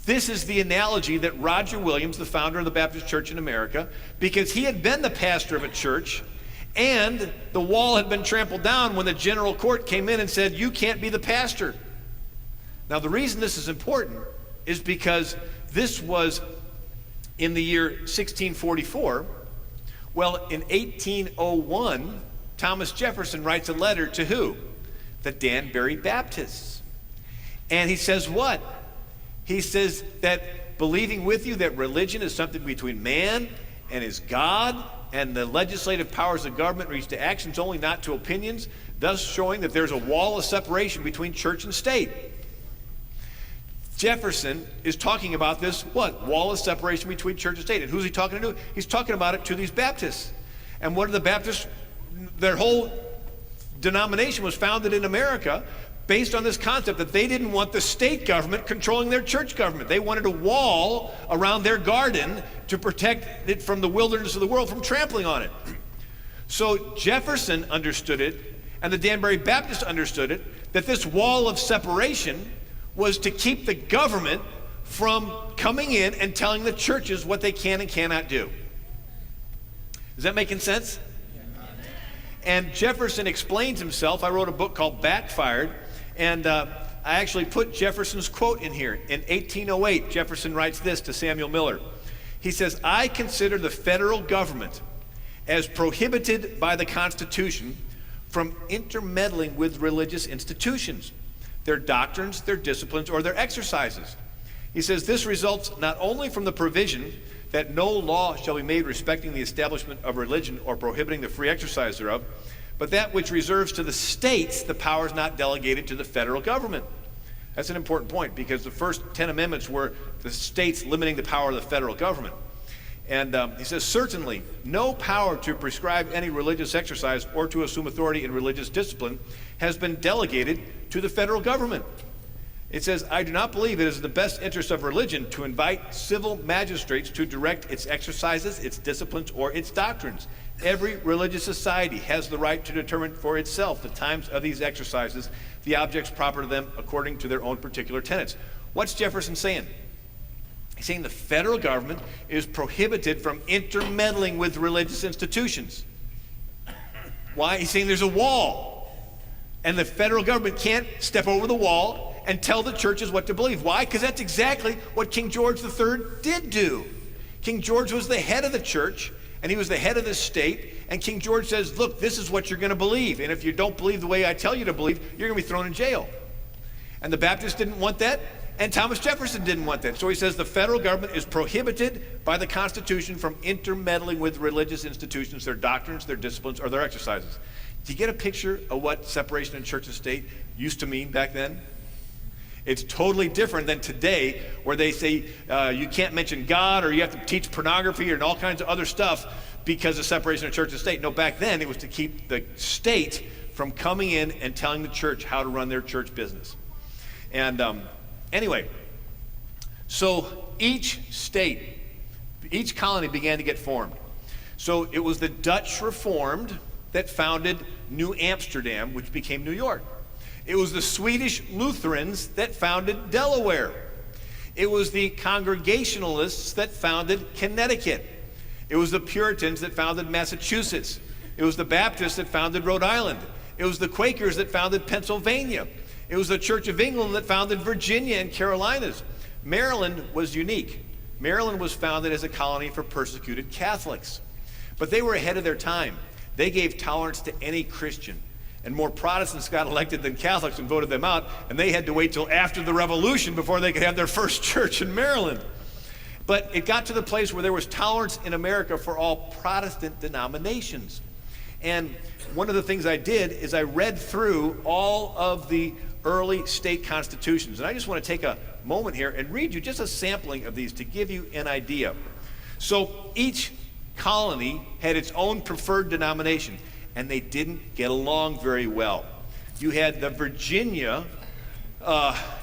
This is the analogy that Roger Williams, the founder of the Baptist Church in America, because he had been the pastor of a church, and the wall had been trampled down when the general court came in and said, "You can't be the pastor." Now, the reason this is important is because this was in the year 1644. Well, in 1801, Thomas Jefferson writes a letter to who? The Danbury Baptists. And he says what? He says that believing with you that religion is something between man and his God, and the legislative powers of government reach to actions only, not to opinions, thus showing that there's a wall of separation between church and state. Jefferson is talking about this, what? Wall of separation between church and state. And who's he talking to? He's talking about it to these Baptists. And what are the Baptists? Their whole denomination was founded in America based on this concept that they didn't want the state government controlling their church government. They wanted a wall around their garden to protect it from the wilderness of the world from trampling on it. So Jefferson understood it, and the Danbury Baptists understood it, that this wall of separation was to keep the government from coming in and telling the churches what they can and cannot do. Is that making sense? And Jefferson explains himself. I wrote a book called Backfired, and I actually put Jefferson's quote in here. In 1808, Jefferson writes this to Samuel Miller. He says, "I consider the federal government as prohibited by the Constitution from intermeddling with religious institutions, their doctrines, their disciplines, or their exercises." He says, "This results not only from the provision that no law shall be made respecting the establishment of religion or prohibiting the free exercise thereof, but that which reserves to the states the powers not delegated to the federal government." That's an important point, because the first 10 amendments were the states limiting the power of the federal government. And he says, "Certainly no power to prescribe any religious exercise or to assume authority in religious discipline has been delegated to the federal government." It says, "I do not believe it is in the best interest of religion to invite civil magistrates to direct its exercises, its disciplines, or its doctrines. Every religious society has the right to determine for itself the times of these exercises, the objects proper to them according to their own particular tenets." What's Jefferson saying? He's saying the federal government is prohibited from intermeddling with religious institutions. Why? He's saying there's a wall, and the federal government can't step over the wall and tell the churches what to believe. Why? Because that's exactly what King George III did do. King George was the head of the church, and he was the head of the state, and King George says, "Look, this is what you're going to believe, and if you don't believe the way I tell you to believe, you're going to be thrown in jail." And the Baptists didn't want that, And Thomas Jefferson didn't want that. So he says the federal government is prohibited by the Constitution from intermeddling with religious institutions, their doctrines, their disciplines, or their exercises. Do you get a picture of what separation of church and state used to mean back then? It's totally different than today, where they say you can't mention God, or you have to teach pornography and all kinds of other stuff because of separation of church and state. No, back then it was to keep the state from coming in and telling the church how to run their church business. And anyway, so each state, each colony began to get formed. So it was the Dutch Reformed that founded New Amsterdam, which became New York. It was the Swedish Lutherans that founded Delaware. It was the Congregationalists that founded Connecticut. It was the Puritans that founded Massachusetts. It was the Baptists that founded Rhode Island. It was the Quakers that founded Pennsylvania. It was the Church of England that founded Virginia and Carolinas. Maryland was unique. Maryland was founded as a colony for persecuted Catholics. But they were ahead of their time. They gave tolerance to any Christian. And more Protestants got elected than Catholics and voted them out, and they had to wait till after the Revolution before they could have their first church in Maryland. But it got to the place where there was tolerance in America for all Protestant denominations. And one of the things I did is I read through all of the early state constitutions. And I just want to take a moment here and read you just a sampling of these to give you an idea. So each colony had its own preferred denomination, and they didn't get along very well. You had the Virginia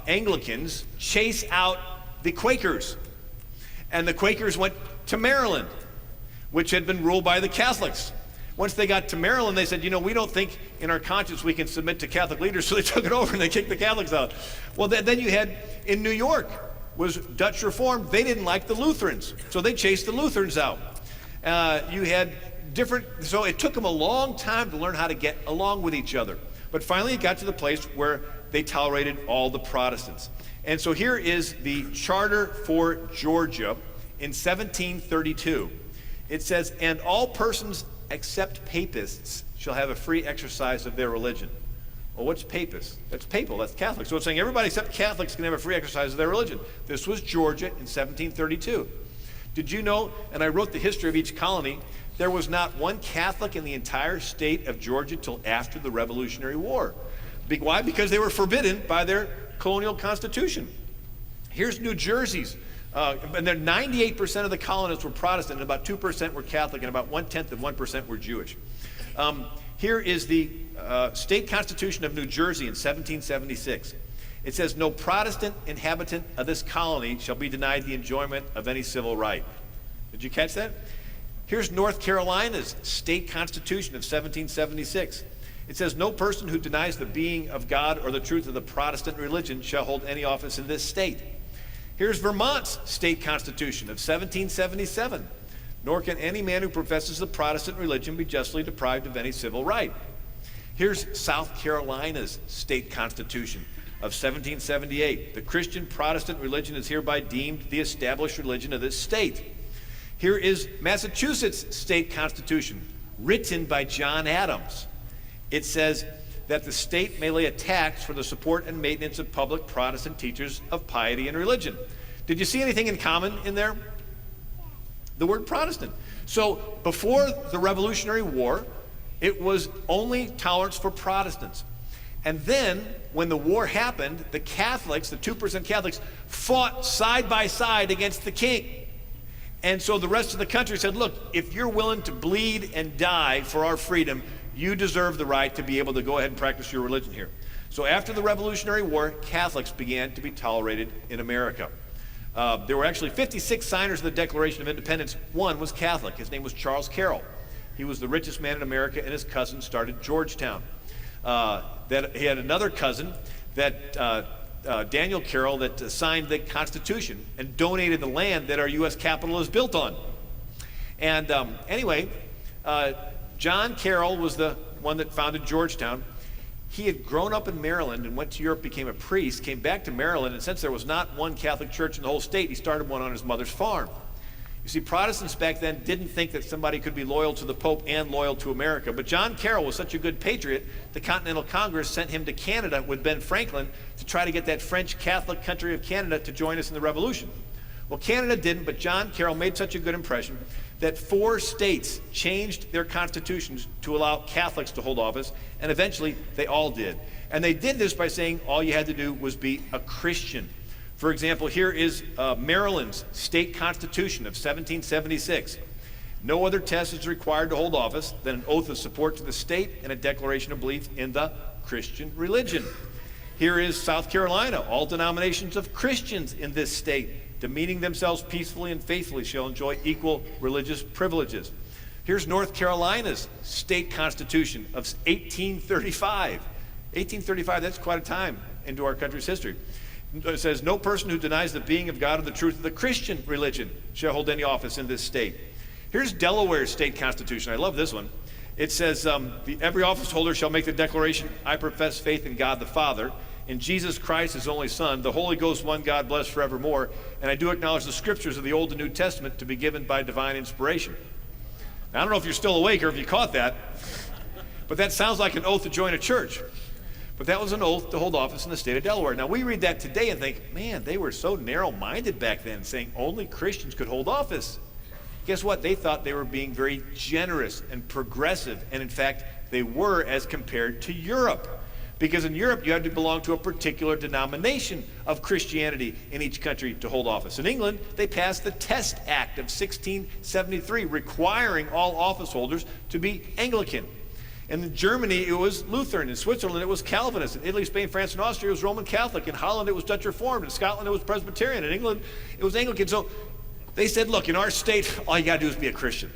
Anglicans chase out the Quakers, and the Quakers went to Maryland, which had been ruled by the Catholics. Once they got to Maryland, they said, you know, we don't think in our conscience we can submit to Catholic leaders, so they took it over and they kicked the Catholics out. Well, then you had, in New York, was Dutch Reformed. They didn't like the Lutherans, so they chased the Lutherans out. You had so it took them a long time to learn how to get along with each other. But finally it got to the place where they tolerated all the Protestants. And so here is the charter for Georgia in 1732. It says, and all persons except papists shall have a free exercise of their religion. Well, what's papist? That's papal, that's Catholic. So it's saying everybody except Catholics can have a free exercise of their religion. This was Georgia in 1732. Did you know, and I wrote the history of each colony, there was not one Catholic in the entire state of Georgia till after the Revolutionary War. Why? Because they were forbidden by their colonial constitution. Here's New Jersey's. And then 98% of the colonists were Protestant, and about 2% were Catholic, and about 1/10 of 1% were Jewish. Here is the state constitution of New Jersey in 1776. It says, no Protestant inhabitant of this colony shall be denied the enjoyment of any civil right. Did you catch that? Here's North Carolina's state constitution of 1776. It says, no person who denies the being of God or the truth of the Protestant religion shall hold any office in this state. Here's Vermont's state constitution of 1777. Nor can any man who professes the Protestant religion be justly deprived of any civil right. Here's South Carolina's state constitution of 1778. The Christian Protestant religion is hereby deemed the established religion of this state. Here is Massachusetts state constitution, written by John Adams. It says that the state may lay a tax for the support and maintenance of public Protestant teachers of piety and religion. Did you see anything in common in there? The word Protestant. So before the Revolutionary War, it was only tolerance for Protestants. And then when the war happened, the Catholics, the 2% Catholics, fought side by side against the king. And so the rest of the country said, look, if you're willing to bleed and die for our freedom, you deserve the right to be able to go ahead and practice your religion here. So after the Revolutionary War, Catholics began to be tolerated in America. There were actually 56 signers of the Declaration of Independence. One was Catholic. His name was Charles Carroll. He was the richest man in America, and his cousin started Georgetown. He had another cousin, Daniel Carroll, that signed the Constitution and donated the land that our U.S. Capitol is built on. And anyway, John Carroll was the one that founded Georgetown. He had grown up in Maryland and went to Europe, became a priest, came back to Maryland, and since there was not one Catholic church in the whole state, he started one on his mother's farm. You see, Protestants back then didn't think that somebody could be loyal to the Pope and loyal to America. But John Carroll was such a good patriot, the Continental Congress sent him to Canada with Ben Franklin to try to get that French Catholic country of Canada to join us in the Revolution. Well, Canada didn't, but John Carroll made such a good impression that 4 states changed their constitutions to allow Catholics to hold office, and eventually they all did. And they did this by saying all you had to do was be a Christian. For example, here is Maryland's state constitution of 1776. No other test is required to hold office than an oath of support to the state and a declaration of belief in the Christian religion. Here is South Carolina. All denominations of Christians in this state, demeaning themselves peacefully and faithfully, shall enjoy equal religious privileges. Here's North Carolina's state constitution of 1835. 1835, that's quite a time into our country's history. It says, no person who denies the being of God or the truth of the Christian religion shall hold any office in this state. Here's Delaware's state constitution. I love this one. It says, every office holder shall make the declaration, I profess faith in God the Father, in Jesus Christ, his only Son, the Holy Ghost, one God, blessed forevermore, and I do acknowledge the scriptures of the Old and New Testament to be given by divine inspiration. Now, I don't know if you're still awake or if you caught that, but that sounds like an oath to join a church. But that was an oath to hold office in the state of Delaware. Now, we read that today and think, man, they were so narrow-minded back then, saying only Christians could hold office. Guess what? They thought they were being very generous and progressive, and in fact, they were as compared to Europe. Because in Europe, you had to belong to a particular denomination of Christianity in each country to hold office. In England, they passed the Test Act of 1673, requiring all office holders to be Anglican. In Germany, it was Lutheran. In Switzerland, it was Calvinist. In Italy, Spain, France, and Austria, it was Roman Catholic. In Holland, it was Dutch Reformed. In Scotland, it was Presbyterian. In England, it was Anglican. So they said, look, in our state, all you got to do is be a Christian.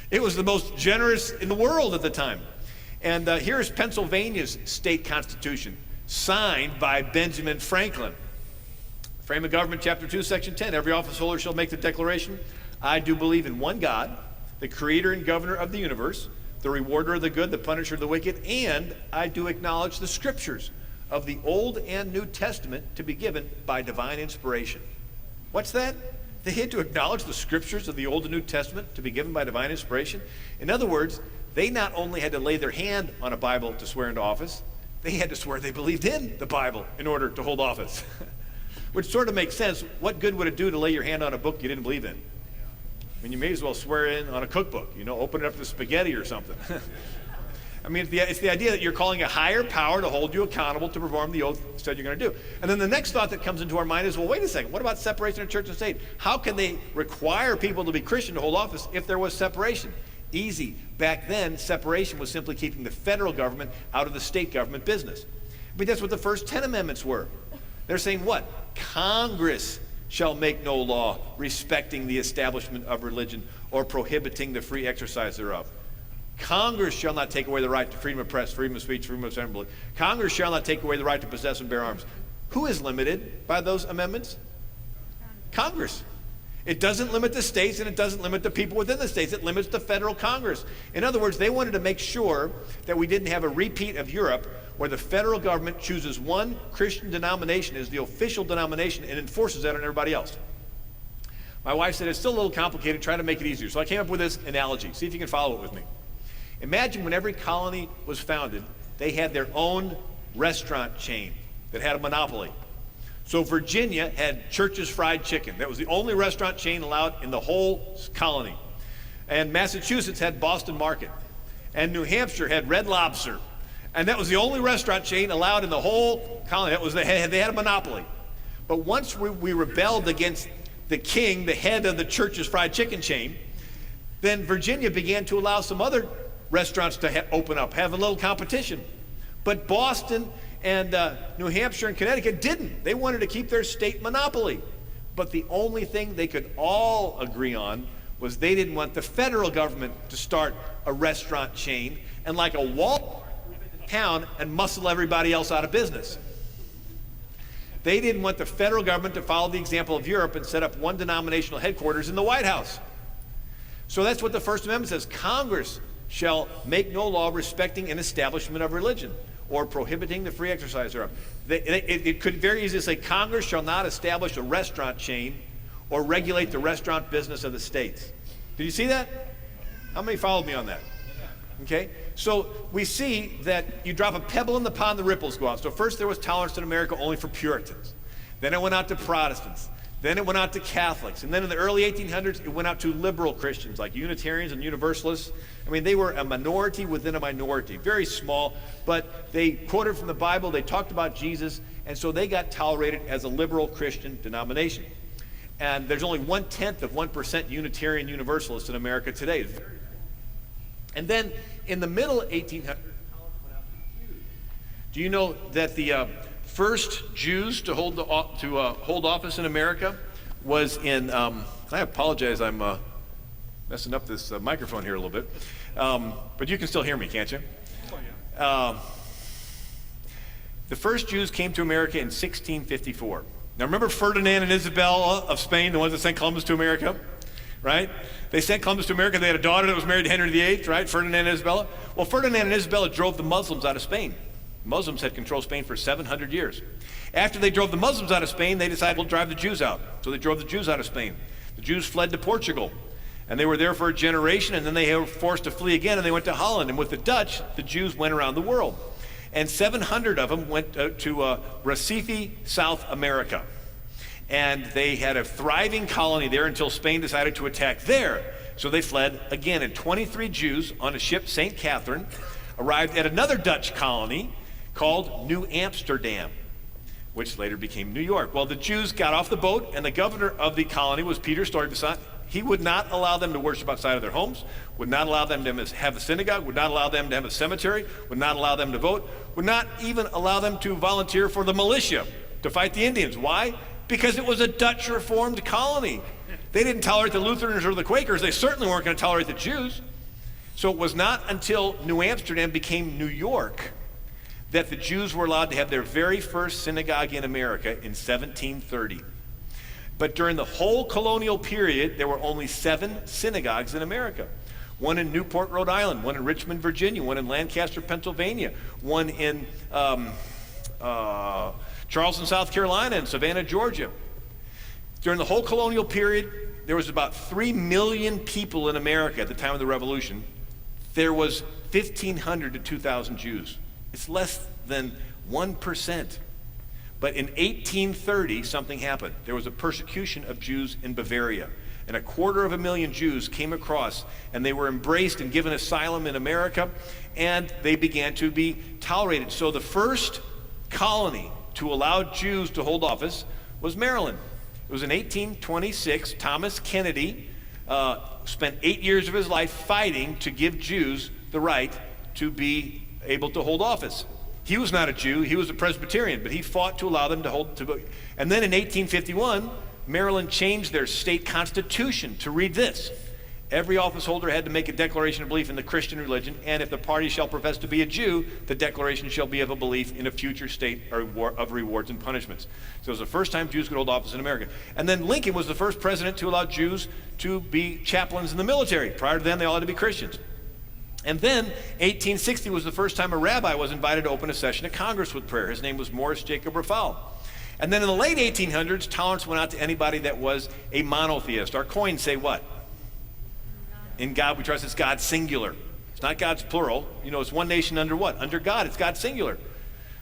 It was the most generous in the world at the time. And here's Pennsylvania's state constitution, signed by Benjamin Franklin. Frame of Government, Chapter 2, Section 10. Every office holder shall make the declaration, I do believe in one God, the creator and governor of the universe, the rewarder of the good, the punisher of the wicked, and I do acknowledge the scriptures of the Old and New Testament to be given by divine inspiration. What's that? They had to acknowledge the scriptures of the Old and New Testament to be given by divine inspiration. In other words, they not only had to lay their hand on a Bible to swear into office, they had to swear they believed in the Bible in order to hold office. Which sort of makes sense. What good would it do to lay your hand on a book you didn't believe in? I mean, you may as well swear in on a cookbook, open it up to spaghetti or something. I mean, it's the idea that you're calling a higher power to hold you accountable to perform the oath you said you're going to do. And then the next thought that comes into our mind is, well, wait a second, what about separation of church and state? How can they require people to be Christian to hold office if there was separation? Easy. Back then, separation was simply keeping the federal government out of the state government business. But that's what the first 10 amendments were. They're saying what? Congress shall make no law respecting the establishment of religion or prohibiting the free exercise thereof. Congress shall not take away the right to freedom of press, freedom of speech, freedom of assembly. Congress shall not take away the right to possess and bear arms. Who is limited by those amendments? Congress. It doesn't limit the states, and it doesn't limit the people within the states. It limits the federal Congress. In other words, they wanted to make sure that we didn't have a repeat of Europe where the federal government chooses one Christian denomination as the official denomination and enforces that on everybody else. My wife said it's still a little complicated, try to make it easier. So I came up with this analogy. See if you can follow it with me. Imagine when every colony was founded, they had their own restaurant chain that had a monopoly. So Virginia had Church's Fried Chicken. That was the only restaurant chain allowed in the whole colony. And Massachusetts had Boston Market. And New Hampshire had Red Lobster. And that was the only restaurant chain allowed in the whole colony. They had a monopoly. But once we rebelled against the king, the head of the Church's Fried Chicken chain, then Virginia began to allow some other restaurants to open up, have a little competition. But Boston and New Hampshire and Connecticut didn't. They wanted to keep their state monopoly. But the only thing they could all agree on was they didn't want the federal government to start a restaurant chain and like a Walmart town and muscle everybody else out of business. They didn't want the federal government to follow the example of Europe and set up one denominational headquarters in the White House. So that's what the First Amendment says. Congress shall make no law respecting an establishment of religion or prohibiting the free exercise thereof. It could very easily say Congress shall not establish a restaurant chain or regulate the restaurant business of the states. Did you see that? How many followed me on that? Okay, so we see that you drop a pebble in the pond, the ripples go out. So first there was tolerance in America only for Puritans. Then it went out to Protestants. Then it went out to Catholics. And then in the early 1800s, it went out to liberal Christians like Unitarians and Universalists. I mean, they were a minority within a minority, very small, but they quoted from the Bible, they talked about Jesus, and so they got tolerated as a liberal Christian denomination. And there's only 0.1% Unitarian Universalists in America today. And then in the middle 1800s, do you know that the first Jews to hold office in America was in, I apologize, I'm messing up this microphone here a little bit, but you can still hear me, can't you? The first Jews came to America in 1654. Now remember Ferdinand and Isabella of Spain, the ones that sent Columbus to America? Right? They sent Columbus to America. They had a daughter that was married to Henry VIII, right? Ferdinand and Isabella. Well, Ferdinand and Isabella drove the Muslims out of Spain. Muslims had controlled Spain for 700 years. After they drove the Muslims out of Spain, they decided, we'll drive the Jews out. So they drove the Jews out of Spain. The Jews fled to Portugal. And they were there for a generation, and then they were forced to flee again, and they went to Holland. And with the Dutch, the Jews went around the world. And 700 of them went to Recife, South America. And they had a thriving colony there until Spain decided to attack there. So they fled again, and 23 Jews on a ship, St. Catherine, arrived at another Dutch colony called New Amsterdam, which later became New York. Well, the Jews got off the boat, and the governor of the colony was Peter Stuyvesant. He would not allow them to worship outside of their homes, would not allow them to have a synagogue, would not allow them to have a cemetery, would not allow them to vote, would not even allow them to volunteer for the militia to fight the Indians. Why? Because it was a Dutch Reformed colony. They didn't tolerate the Lutherans or the Quakers. They certainly weren't going to tolerate the Jews. So it was not until New Amsterdam became New York that the Jews were allowed to have their very first synagogue in America in 1730. But during the whole colonial period, there were only 7 synagogues in America. One in Newport, Rhode Island, one in Richmond, Virginia, one in Lancaster, Pennsylvania, one in Charleston, South Carolina, and Savannah, Georgia. During the whole colonial period, there was about 3 million people in America at the time of the Revolution. There was 1,500 to 2,000 Jews. It's less than 1%. But in 1830, something happened. There was a persecution of Jews in Bavaria. And 250,000 Jews came across, and they were embraced and given asylum in America, and they began to be tolerated. So the first colony to allow Jews to hold office was Maryland. It was in 1826. Thomas Kennedy spent 8 years of his life fighting to give Jews the right to be able to hold office. He was not a Jew, he was a Presbyterian, but he fought to allow them to hold. And then in 1851, Maryland changed their state constitution to read this: every office holder had to make a declaration of belief in the Christian religion, and if the party shall profess to be a Jew, the declaration shall be of a belief in a future state of rewards and punishments. So it was the first time Jews could hold office in America. And then Lincoln was the first president to allow Jews to be chaplains in the military. Prior to then, they all had to be Christians. And then 1860 was the first time a rabbi was invited to open a session of Congress with prayer. His name was Morris Jacob Raphael. And then in the late 1800s, tolerance went out to anybody that was a monotheist. Our coins say what? In God we trust. It's God singular. It's not God's plural. You know, it's one nation under what? Under God. It's God singular.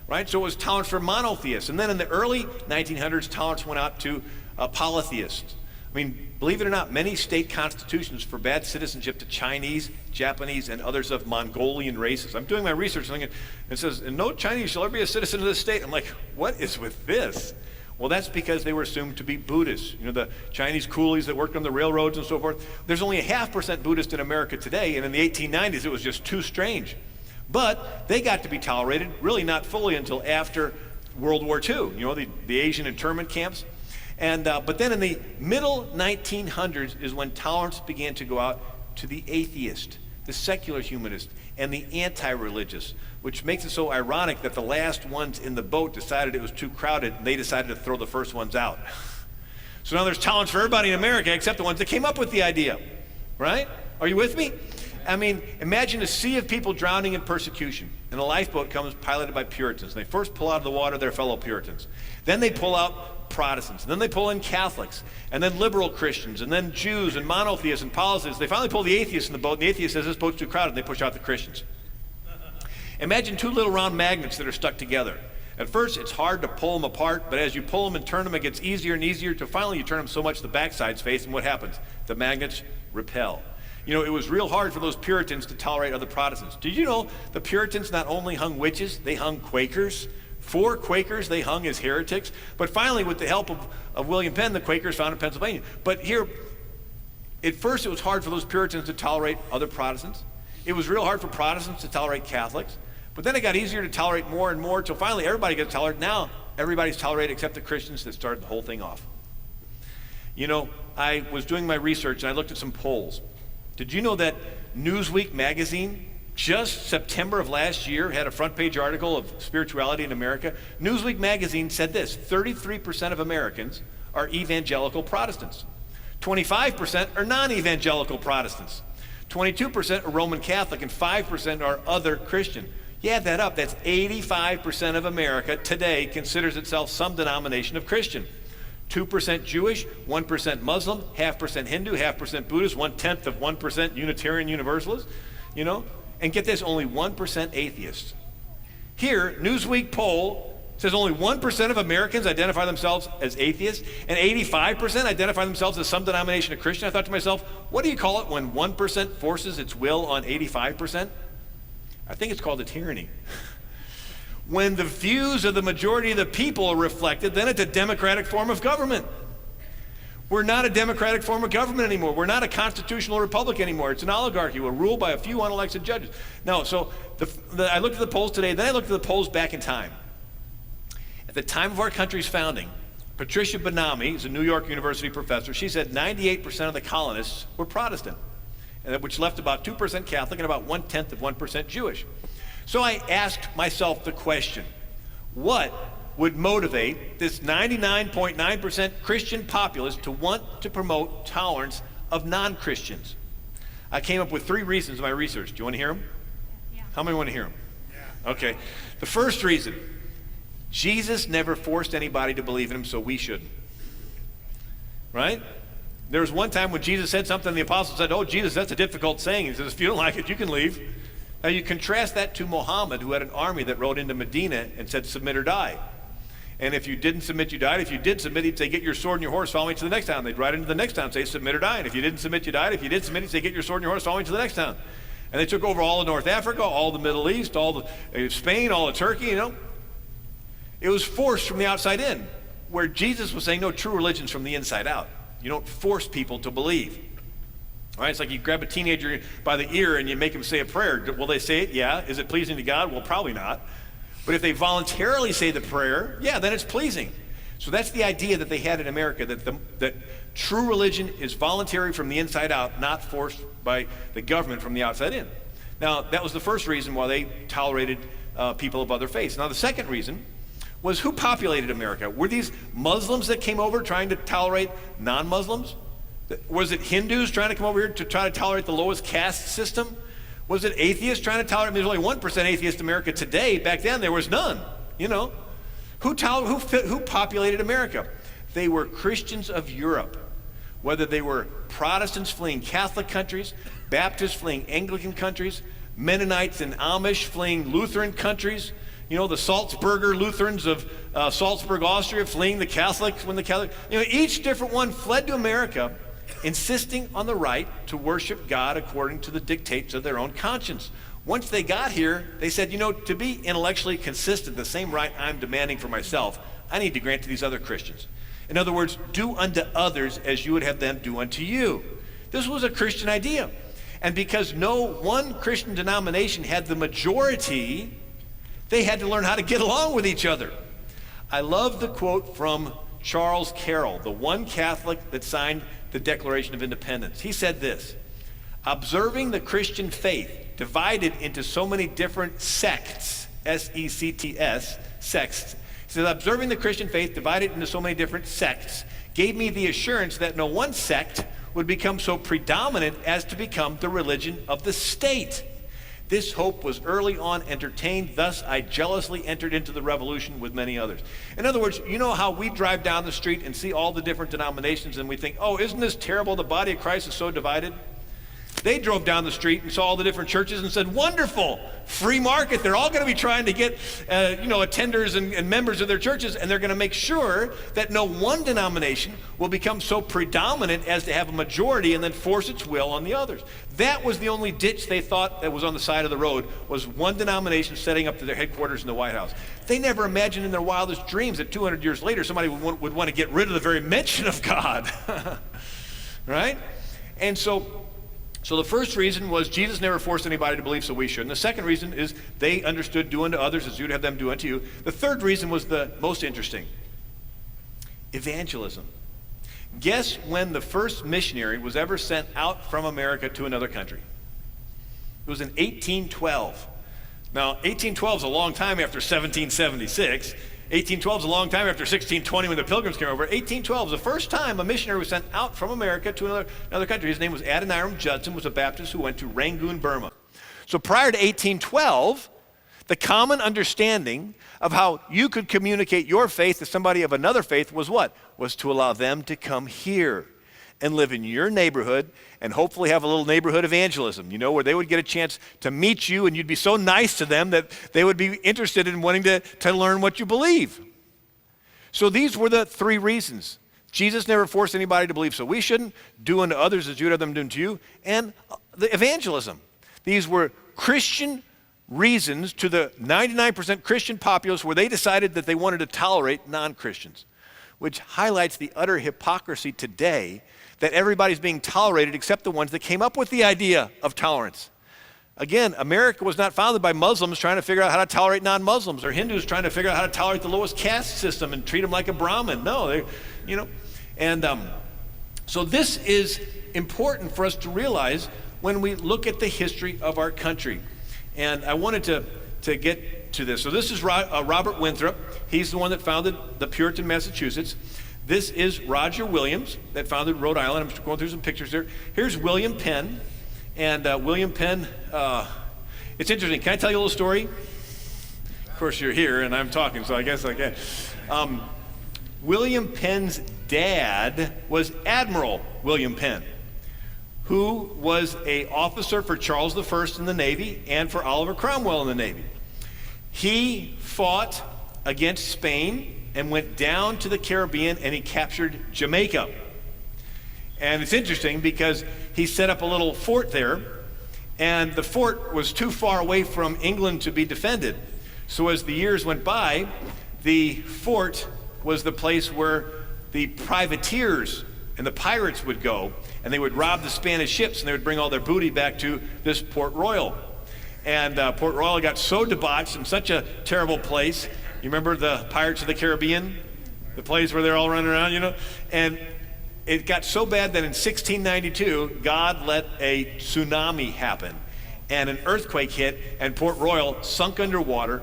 Right? So it was tolerance for monotheists. And then in the early 1900s, tolerance went out to polytheists. I mean, believe it or not, many state constitutions forbade citizenship to Chinese, Japanese, and others of Mongolian races. I'm doing my research and it says, and no Chinese shall ever be a citizen of this state. I'm like, what is with this? Well, that's because they were assumed to be Buddhists. You know, the Chinese coolies that worked on the railroads and so forth. There's only 0.5% Buddhist in America today, and in the 1890s it was just too strange. But they got to be tolerated, really not fully until after World War II, you know, the Asian internment camps. And but then in the middle 1900s is when tolerance began to go out to the atheist, the secular humanist, and the anti-religious, which makes it so ironic that the last ones in the boat decided it was too crowded, and they decided to throw the first ones out. So now there's tolerance for everybody in America except the ones that came up with the idea, right? Are you with me? I mean, imagine a sea of people drowning in persecution, and a lifeboat comes piloted by Puritans. They first pull out of the water their fellow Puritans. Then they pull out Protestants, and then they pull in Catholics, and then liberal Christians, and then Jews, and monotheists, and polytheists. They finally pull the atheists in the boat, and the atheist says, this boat's too crowded, and they push out the Christians. Imagine two little round magnets that are stuck together. At first, it's hard to pull them apart, but as you pull them and turn them, it gets easier and easier till finally you turn them so much the backsides face, and what happens? The magnets repel. You know, it was real hard for those Puritans to tolerate other Protestants. Did you know the Puritans not only hung witches, they hung Quakers? 4 Quakers they hung as heretics. But finally, with the help of William Penn, the Quakers found in Pennsylvania. But here, at first it was hard for those Puritans to tolerate other Protestants. It was real hard for Protestants to tolerate Catholics. But then it got easier to tolerate more and more, until finally everybody gets tolerated. Now, everybody's tolerated except the Christians that started the whole thing off. You know, I was doing my research and I looked at some polls. Did you know that Newsweek magazine, just September of last year, had a front page article of spirituality in America? Newsweek magazine said this: 33% of Americans are evangelical Protestants. 25% are non-evangelical Protestants. 22% are Roman Catholic, and 5% are other Christian. You add that up, that's 85% of America today considers itself some denomination of Christian. 2% Jewish, 1% Muslim, 0.5% Hindu, 0.5% Buddhist, 0.1% Unitarian Universalist, you know? And get this, only 1% atheists. Here, Newsweek poll says only 1% of Americans identify themselves as atheists, and 85% identify themselves as some denomination of Christian. I thought to myself, what do you call it when 1% forces its will on 85%? I think it's called a tyranny. When the views of the majority of the people are reflected, then it's a democratic form of government. We're not a democratic form of government anymore. We're not a constitutional republic anymore. It's an oligarchy. We're ruled by a few unelected judges. No, so I looked at the polls today, then I looked at the polls back in time. At the time of our country's founding, Patricia Benami is a New York University professor. She said 98% of the colonists were Protestant, which left about 2% Catholic and about 0.1% Jewish. So I asked myself the question, what would motivate this 99.9% Christian populace to want to promote tolerance of non-Christians? I came up with 3 reasons in my research. Do you want to hear them? Yeah. How many want to hear them? Yeah. Okay. The first reason, Jesus never forced anybody to believe in him, so we shouldn't. Right? There was one time when Jesus said something, and the apostles said, oh, Jesus, that's a difficult saying. He says, if you don't like it, you can leave. Now you contrast that to Muhammad, who had an army that rode into Medina and said, submit or die. And if you didn't submit, you died. If you did submit, he'd say, get your sword and your horse, follow me to the next town. They'd ride into the next town and say, submit or die. And if you didn't submit, you died. If you did submit, he'd say, get your sword and your horse, follow me to the next town. And they took over all of North Africa, all the Middle East, all the Spain, all of Turkey, you know. It was forced from the outside in, where Jesus was saying, no, true religion's from the inside out. You don't force people to believe. All right, it's like you grab a teenager by the ear and you make him say a prayer. Will they say it? Yeah. Is it pleasing to God? Well, probably not. But if they voluntarily say the prayer, yeah, then it's pleasing. So that's the idea that they had in America, that true religion is voluntary from the inside out, not forced by the government from the outside in. Now, that was the first reason why they tolerated people of other faiths. Now, the second reason was who populated America? Were these Muslims that came over trying to tolerate non-Muslims? Was it Hindus trying to come over here to try to tolerate the lowest caste system? Was it atheists trying to tolerate? There's only 1% atheist in America today. Back then, there was none. You know, who populated America? They were Christians of Europe. Whether they were Protestants fleeing Catholic countries, Baptists fleeing Anglican countries, Mennonites and Amish fleeing Lutheran countries. You know, the Salzburger Lutherans of Salzburg, Austria, fleeing the Catholics when the Catholic. You know, each different one fled to America, insisting on the right to worship God according to the dictates of their own conscience. Once they got here, they said, you know, to be intellectually consistent, the same right I'm demanding for myself, I need to grant to these other Christians. In other words, do unto others as you would have them do unto you. This was a Christian idea. And because no one Christian denomination had the majority, they had to learn how to get along with each other. I love the quote from Charles Carroll, the one Catholic that signed the Declaration of Independence. He said this: observing the Christian faith divided into so many different sects, S-E-C-T-S, sects. He says, observing the Christian faith divided into so many different sects gave me the assurance that no one sect would become so predominant as to become the religion of the state. This hope was early on entertained, thus I jealously entered into the revolution with many others. In other words, you know how we drive down the street and see all the different denominations and we think, oh, isn't this terrible? The body of Christ is so divided. They drove down the street and saw all the different churches and said, wonderful, free market. They're all going to be trying to get attenders and members of their churches, and they're going to make sure that no one denomination will become so predominant as to have a majority and then force its will on the others. That was the only ditch they thought that was on the side of the road, was one denomination setting up their headquarters in the White House. They never imagined in their wildest dreams that 200 years later somebody would want to get rid of the very mention of God. Right? And so the first reason was Jesus never forced anybody to believe, so we shouldn't. The second reason is they understood do unto others as you'd have them do unto you. The third reason was the most interesting. Evangelism. Guess when the first missionary was ever sent out from America to another country? It was in 1812. Now, 1812 is a long time after 1776. 1812 is a long time after 1620 when the Pilgrims came over. 1812 is the first time a missionary was sent out from America to another country. His name was Adoniram Judson, was a Baptist who went to Rangoon, Burma. So prior to 1812, the common understanding of how you could communicate your faith to somebody of another faith was what? Was to allow them to come here and live in your neighborhood and hopefully have a little neighborhood evangelism, where they would get a chance to meet you and you'd be so nice to them that they would be interested in wanting to learn what you believe. So these were the three reasons. Jesus never forced anybody to believe, so we shouldn't. Do unto others as you'd have them do unto you. And the evangelism. These were Christian reasons to the 99% Christian populace where they decided that they wanted to tolerate non-Christians, which highlights the utter hypocrisy today that everybody's being tolerated except the ones that came up with the idea of tolerance. Again, America was not founded by Muslims trying to figure out how to tolerate non-Muslims or Hindus trying to figure out how to tolerate the lowest caste system and treat them like a Brahmin. No, so this is important for us to realize when we look at the history of our country. And I wanted to get to this. So this is Robert Winthrop. He's the one that founded the Puritan, Massachusetts. This is Roger Williams that founded Rhode Island. I'm just going through some pictures here. Here's William Penn. And William Penn, it's interesting. Can I tell you a little story? Of course, you're here and I'm talking, so I guess I can. William Penn's dad was Admiral William Penn, who was an officer for Charles I in the Navy and for Oliver Cromwell in the Navy. He fought against Spain and went down to the Caribbean and he captured Jamaica. And it's interesting because he set up a little fort there, and the fort was too far away from England to be defended. So as the years went by, the fort was the place where the privateers and the pirates would go, and they would rob the Spanish ships and they would bring all their booty back to this Port Royal. And Port Royal got so debauched and such a terrible place. You remember the Pirates of the Caribbean? The place where they're all running around, And it got so bad that in 1692, God let a tsunami happen. And an earthquake hit, and Port Royal sunk underwater.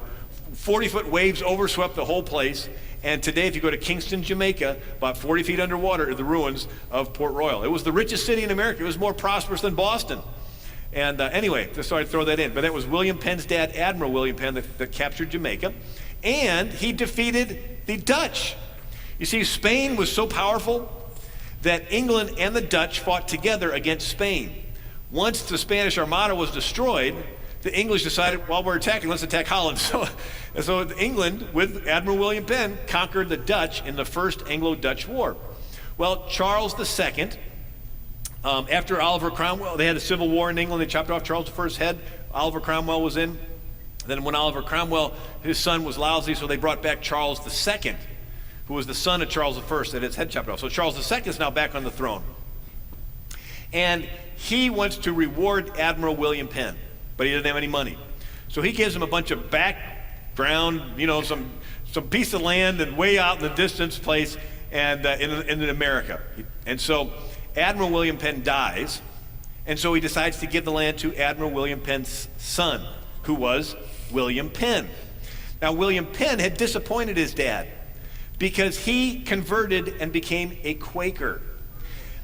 40-foot waves overswept the whole place. And today, if you go to Kingston, Jamaica, about 40 feet underwater are the ruins of Port Royal. It was the richest city in America. It was more prosperous than Boston. And anyway, just thought I'd throw that in. But that was William Penn's dad, Admiral William Penn, that captured Jamaica. And he defeated the Dutch. You see, Spain was so powerful that England and the Dutch fought together against Spain. Once the Spanish Armada was destroyed, the English decided, while we're attacking, let's attack Holland. So England, with Admiral William Penn, conquered the Dutch in the First Anglo-Dutch War. Well, Charles II, after Oliver Cromwell, they had a civil war in England. They chopped off Charles I's head. Oliver Cromwell was in. Then when Oliver Cromwell, his son was lousy, so they brought back Charles II, who was the son of Charles I that his head chopped off. So Charles II is now back on the throne. And he wants to reward Admiral William Penn, but he doesn't have any money. So he gives him a bunch of background, some piece of land and way out in the distance place and in America. And so Admiral William Penn dies, and so he decides to give the land to Admiral William Penn's son, who was William Penn. Now, William Penn had disappointed his dad because he converted and became a Quaker.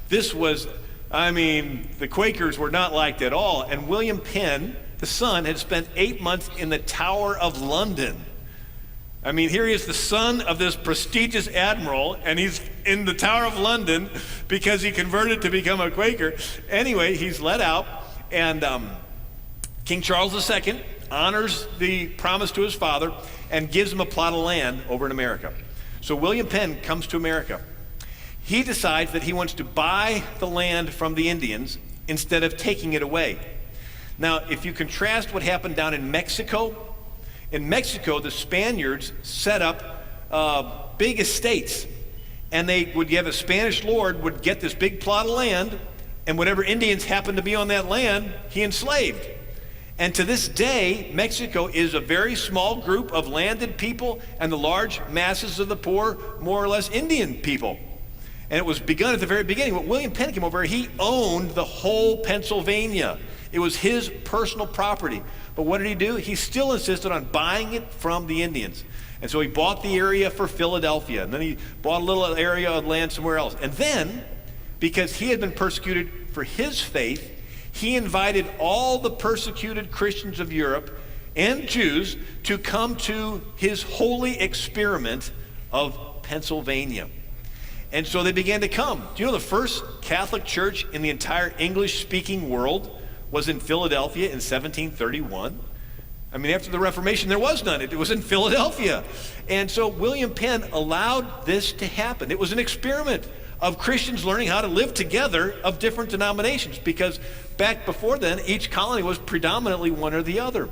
This was I mean, the Quakers were not liked at all. And William Penn, the son, had spent 8 months in the Tower of London. I mean, here he is, the son of this prestigious admiral, and he's in the Tower of London because he converted to become a Quaker. Anyway, he's let out, and King Charles II honors the promise to his father and gives him a plot of land over in America. So William Penn comes to America. He decides that he wants to buy the land from the Indians instead of taking it away. Now, if you contrast what happened down in Mexico, the Spaniards set up big estates, and they would have a Spanish lord would get this big plot of land, and whatever Indians happened to be on that land, he enslaved. And to this day, Mexico is a very small group of landed people and the large masses of the poor, more or less Indian people. And it was begun at the very beginning. When William Penn came over, he owned the whole Pennsylvania. It was his personal property. But what did he do? He still insisted on buying it from the Indians. And so he bought the area for Philadelphia, and then he bought a little area of land somewhere else. And then, because he had been persecuted for his faith, he invited all the persecuted Christians of Europe and Jews to come to his holy experiment of Pennsylvania. And so they began to come. Do you know the first Catholic church in the entire English-speaking world was in Philadelphia in 1731? I mean, after the Reformation, there was none. It was in Philadelphia. And so William Penn allowed this to happen. It was an experiment of Christians learning how to live together of different denominations, because back before then, each colony was predominantly one or the other.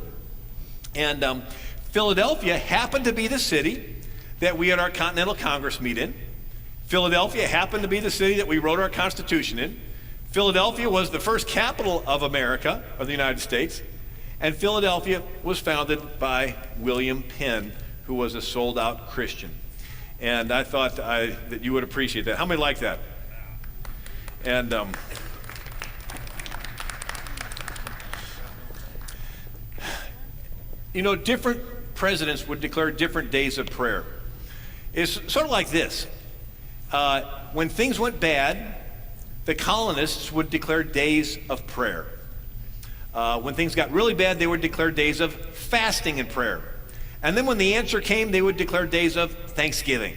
And Philadelphia happened to be the city that we had our Continental Congress meet in. Philadelphia happened to be the city that we wrote our Constitution in. Philadelphia was the first capital of America, of the United States. And Philadelphia was founded by William Penn, who was a sold-out Christian. And I thought that you would appreciate that. How many like that? And you know, different presidents would declare different days of prayer. It's sort of like this. When things went bad, the colonists would declare days of prayer. When things got really bad, they would declare days of fasting and prayer. And then when the answer came, they would declare days of thanksgiving.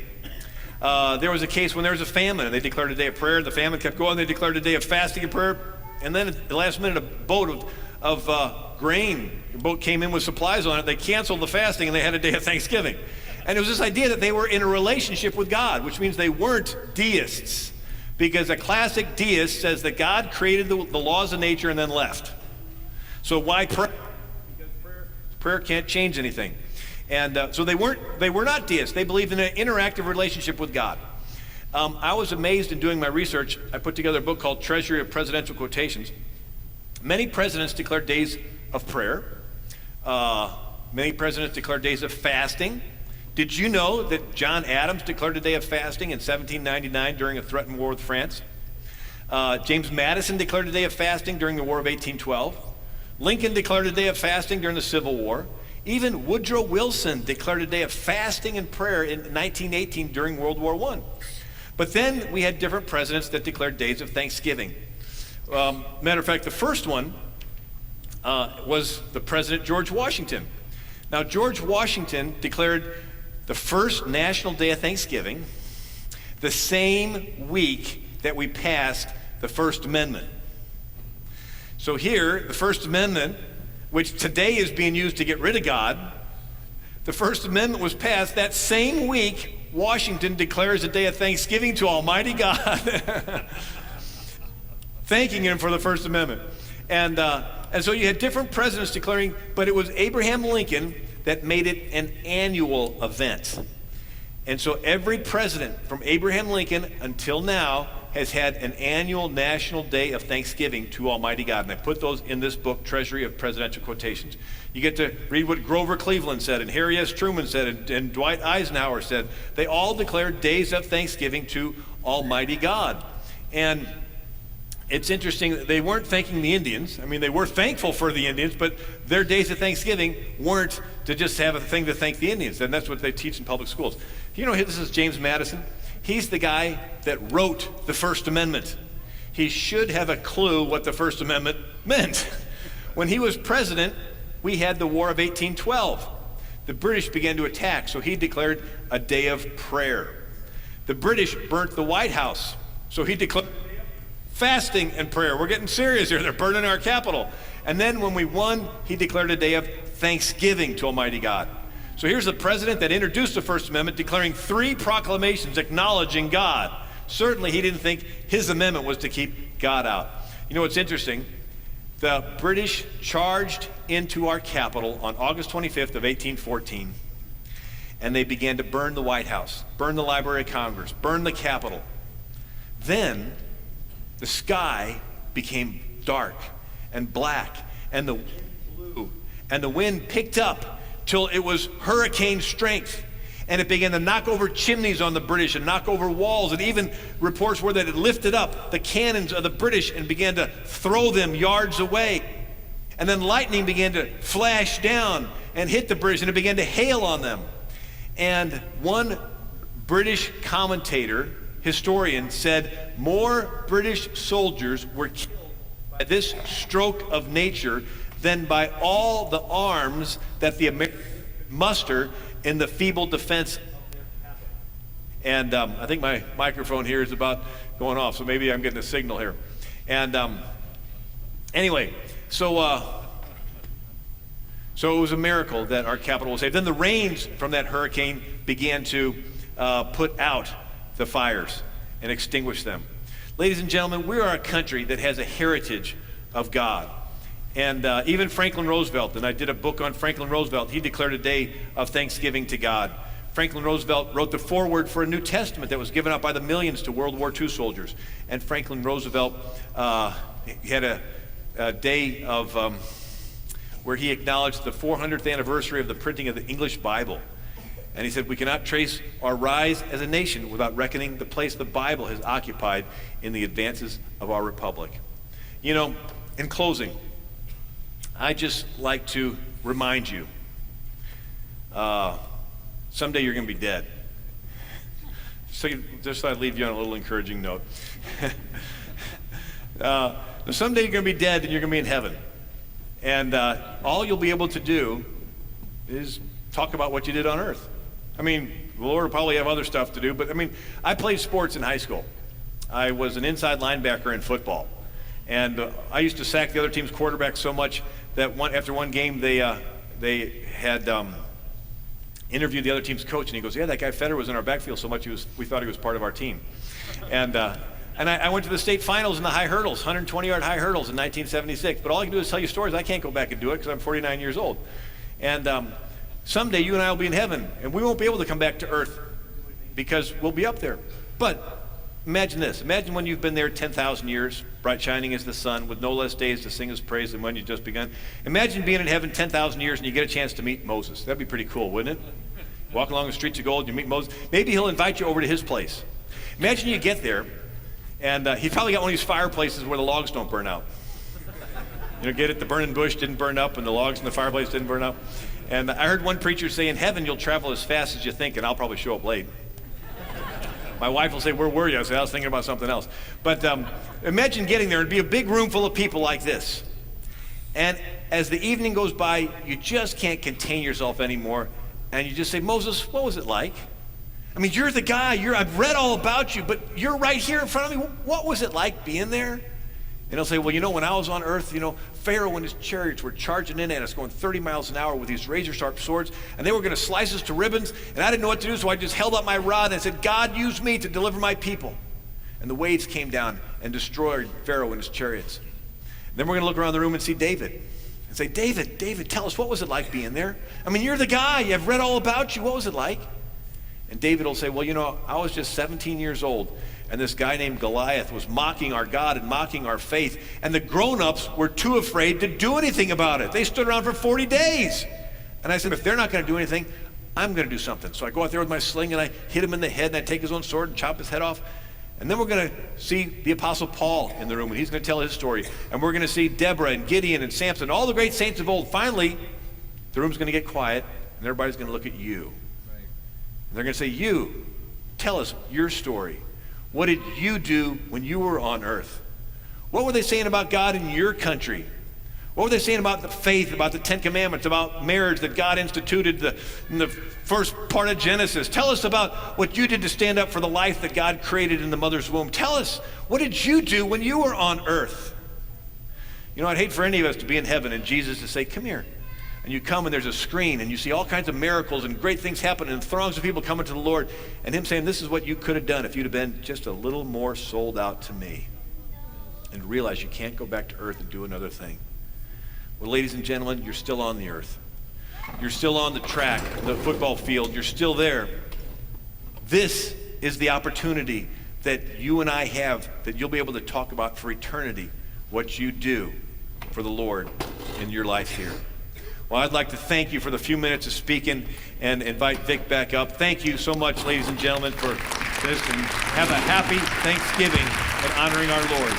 There was a case when there was a famine, and they declared a day of prayer. The famine kept going. They declared a day of fasting and prayer. And then at the last minute, a boat of grain, a boat came in with supplies on it. They canceled the fasting, and they had a day of thanksgiving. And it was this idea that they were in a relationship with God, which means they weren't deists. Because a classic deist says that God created the laws of nature and then left. So why pray? Because prayer can't change anything. And so they were not deists. They believed in an interactive relationship with God. I was amazed in doing my research. I put together a book called Treasury of Presidential Quotations. Many presidents declared days of prayer. Many presidents declared days of fasting. Did you know that John Adams declared a day of fasting in 1799 during a threatened war with France? James Madison declared a day of fasting during the War of 1812. Lincoln declared a day of fasting during the Civil War. Even Woodrow Wilson declared a day of fasting and prayer in 1918 during World War I. But then we had different presidents that declared days of thanksgiving. Matter of fact, the first one was the President George Washington. Now, George Washington declared the first National Day of Thanksgiving the same week that we passed the First Amendment. So here, the First Amendment, which today is being used to get rid of God, the First Amendment was passed that same week. Washington declares a day of thanksgiving to Almighty God, thanking him for the First Amendment. And so you had different presidents declaring, but it was Abraham Lincoln that made it an annual event. And so every president from Abraham Lincoln until now has had an annual National Day of Thanksgiving to Almighty God. And I put those in this book, Treasury of Presidential Quotations. You get to read what Grover Cleveland said, and Harry S. Truman said, and Dwight Eisenhower said. They all declared days of thanksgiving to Almighty God. And it's interesting that they weren't thanking the Indians. I mean, they were thankful for the Indians, but their days of Thanksgiving weren't to just have a thing to thank the Indians. And that's what they teach in public schools. You know, this is James Madison. He's the guy that wrote the First Amendment. he should have a clue what the First Amendment meant. When he was president, we had the War of 1812. The British began to attack, so he declared a day of prayer. The British burnt the White House, so he declared fasting and prayer. We're getting serious here. They're burning our Capitol. And then when we won, he declared a day of thanksgiving to Almighty God. So here's the president that introduced the First Amendment, declaring 3 proclamations acknowledging God. Certainly he didn't think his amendment was to keep God out. You know what's interesting? The British charged into our capital on August 25th of 1814, and they began to burn the White House, burn the Library of Congress, burn the Capitol. Then the sky became dark and black, and the wind blew, and the wind picked up till it was hurricane strength, and it began to knock over chimneys on the British and knock over walls, and even reports were that it lifted up the cannons of the British and began to throw them yards away. And then lightning began to flash down and hit the British, and it began to hail on them. And one British commentator, historian, said more British soldiers were killed by this stroke of nature than by all the arms that the Americans muster in the feeble defense of their capital. And I think my microphone here is about going off, so maybe I'm getting a signal here. And anyway, so it was a miracle that our capital was saved. Then the rains from that hurricane began to put out the fires and extinguish them. Ladies and gentlemen, we are a country that has a heritage of God. And even Franklin Roosevelt, and I did a book on Franklin Roosevelt, he declared a day of thanksgiving to God. Franklin Roosevelt wrote the foreword for a New Testament that was given out by the millions to World War II soldiers. And Franklin Roosevelt he had a day of where he acknowledged the 400th anniversary of the printing of the English Bible. And he said, we cannot trace our rise as a nation without reckoning the place the Bible has occupied in the advances of our republic. You know, in closing, I just like to remind you, someday you're going to be dead. So just thought I'd leave you on a little encouraging note. Someday you're going to be dead and you're going to be in heaven. And all you'll be able to do is talk about what you did on earth. I mean, the Lord will probably have other stuff to do, but I mean, I played sports in high school. I was an inside linebacker in football. And I used to sack the other team's quarterback so much that after one game they had interviewed the other team's coach, and he goes, yeah, that guy Federer was in our backfield so much we thought he was part of our team. And I went to the state finals in the high hurdles, 120-yard high hurdles in 1976. But all I can do is tell you stories. I can't go back and do it because I'm 49 years old. And someday you and I will be in heaven, and we won't be able to come back to earth because we'll be up there. But imagine this. Imagine when you've been there 10,000 years, bright shining as the sun, with no less days to sing his praise than when you've just begun. Imagine being in heaven 10,000 years and you get a chance to meet Moses. That'd be pretty cool, wouldn't it? Walk along the streets of gold, you meet Moses. Maybe he'll invite you over to his place. Imagine you get there, and he's probably got one of these fireplaces where the logs don't burn out. You know, get it? The burning bush didn't burn up, and the logs in the fireplace didn't burn up. And I heard one preacher say, in heaven you'll travel as fast as you think, and I'll probably show up late. My wife will say, where were you? I said, I was thinking about something else. But imagine getting there and be a big room full of people like this. And as the evening goes by, you just can't contain yourself anymore. And you just say, Moses, what was it like? I mean, you're the guy. I've read all about you, but you're right here in front of me. What was it like being there? And he'll say, well, you know, when I was on earth, you know, Pharaoh and his chariots were charging in at us going 30 miles an hour with these razor-sharp swords, and they were going to slice us to ribbons, and I didn't know what to do, so I just held up my rod and said, God, use me to deliver my people. And the waves came down and destroyed Pharaoh and his chariots. And then we're going to look around the room and see David and say, David, tell us, what was it like being there? I mean, you're the guy. I've read all about you. What was it like? And David will say, well, you know, I was just 17 years old, and this guy named Goliath was mocking our God and mocking our faith, and the grown-ups were too afraid to do anything about it. They stood around for 40 days. And I said, if they're not going to do anything, I'm going to do something. So I go out there with my sling, and I hit him in the head, and I take his own sword and chop his head off. And then we're going to see the Apostle Paul in the room, and he's going to tell his story. And we're going to see Deborah and Gideon and Samson, all the great saints of old. Finally, the room's going to get quiet, and everybody's going to look at you. And they're going to say, you, tell us your story. What did you do when you were on earth? What were they saying about God in your country? What were they saying about the faith, about the Ten Commandments, about marriage that God instituted in the first part of Genesis? Tell us about what you did to stand up for the life that God created in the mother's womb. Tell us, what did you do when you were on earth? You know, I'd hate for any of us to be in heaven and Jesus to say, come here. And you come and there's a screen and you see all kinds of miracles and great things happening and throngs of people coming to the Lord, and him saying, this is what you could have done if you'd have been just a little more sold out to me. And realize you can't go back to earth and do another thing. Well, ladies and gentlemen, you're still on the earth. You're still on the track, the football field. You're still there. This is the opportunity that you and I have, that you'll be able to talk about for eternity, what you do for the Lord in your life here. Well, I'd like to thank you for the few minutes of speaking and invite Vic back up. Thank you so much, ladies and gentlemen, for this, and have a happy Thanksgiving and honoring our Lord.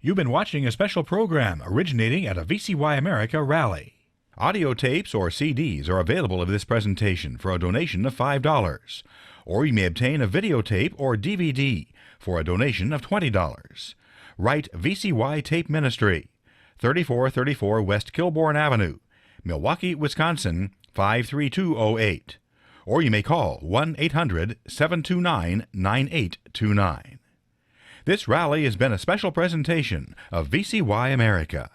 You've been watching a special program originating at a VCY America rally. Audio tapes or CDs are available of this presentation for a donation of $5, or you may obtain a videotape or DVD for a donation of $20. Write VCY Tape Ministry, 3434 West Kilbourne Avenue, Milwaukee, Wisconsin, 53208. Or you may call 1-800-729-9829. This rally has been a special presentation of VCY America.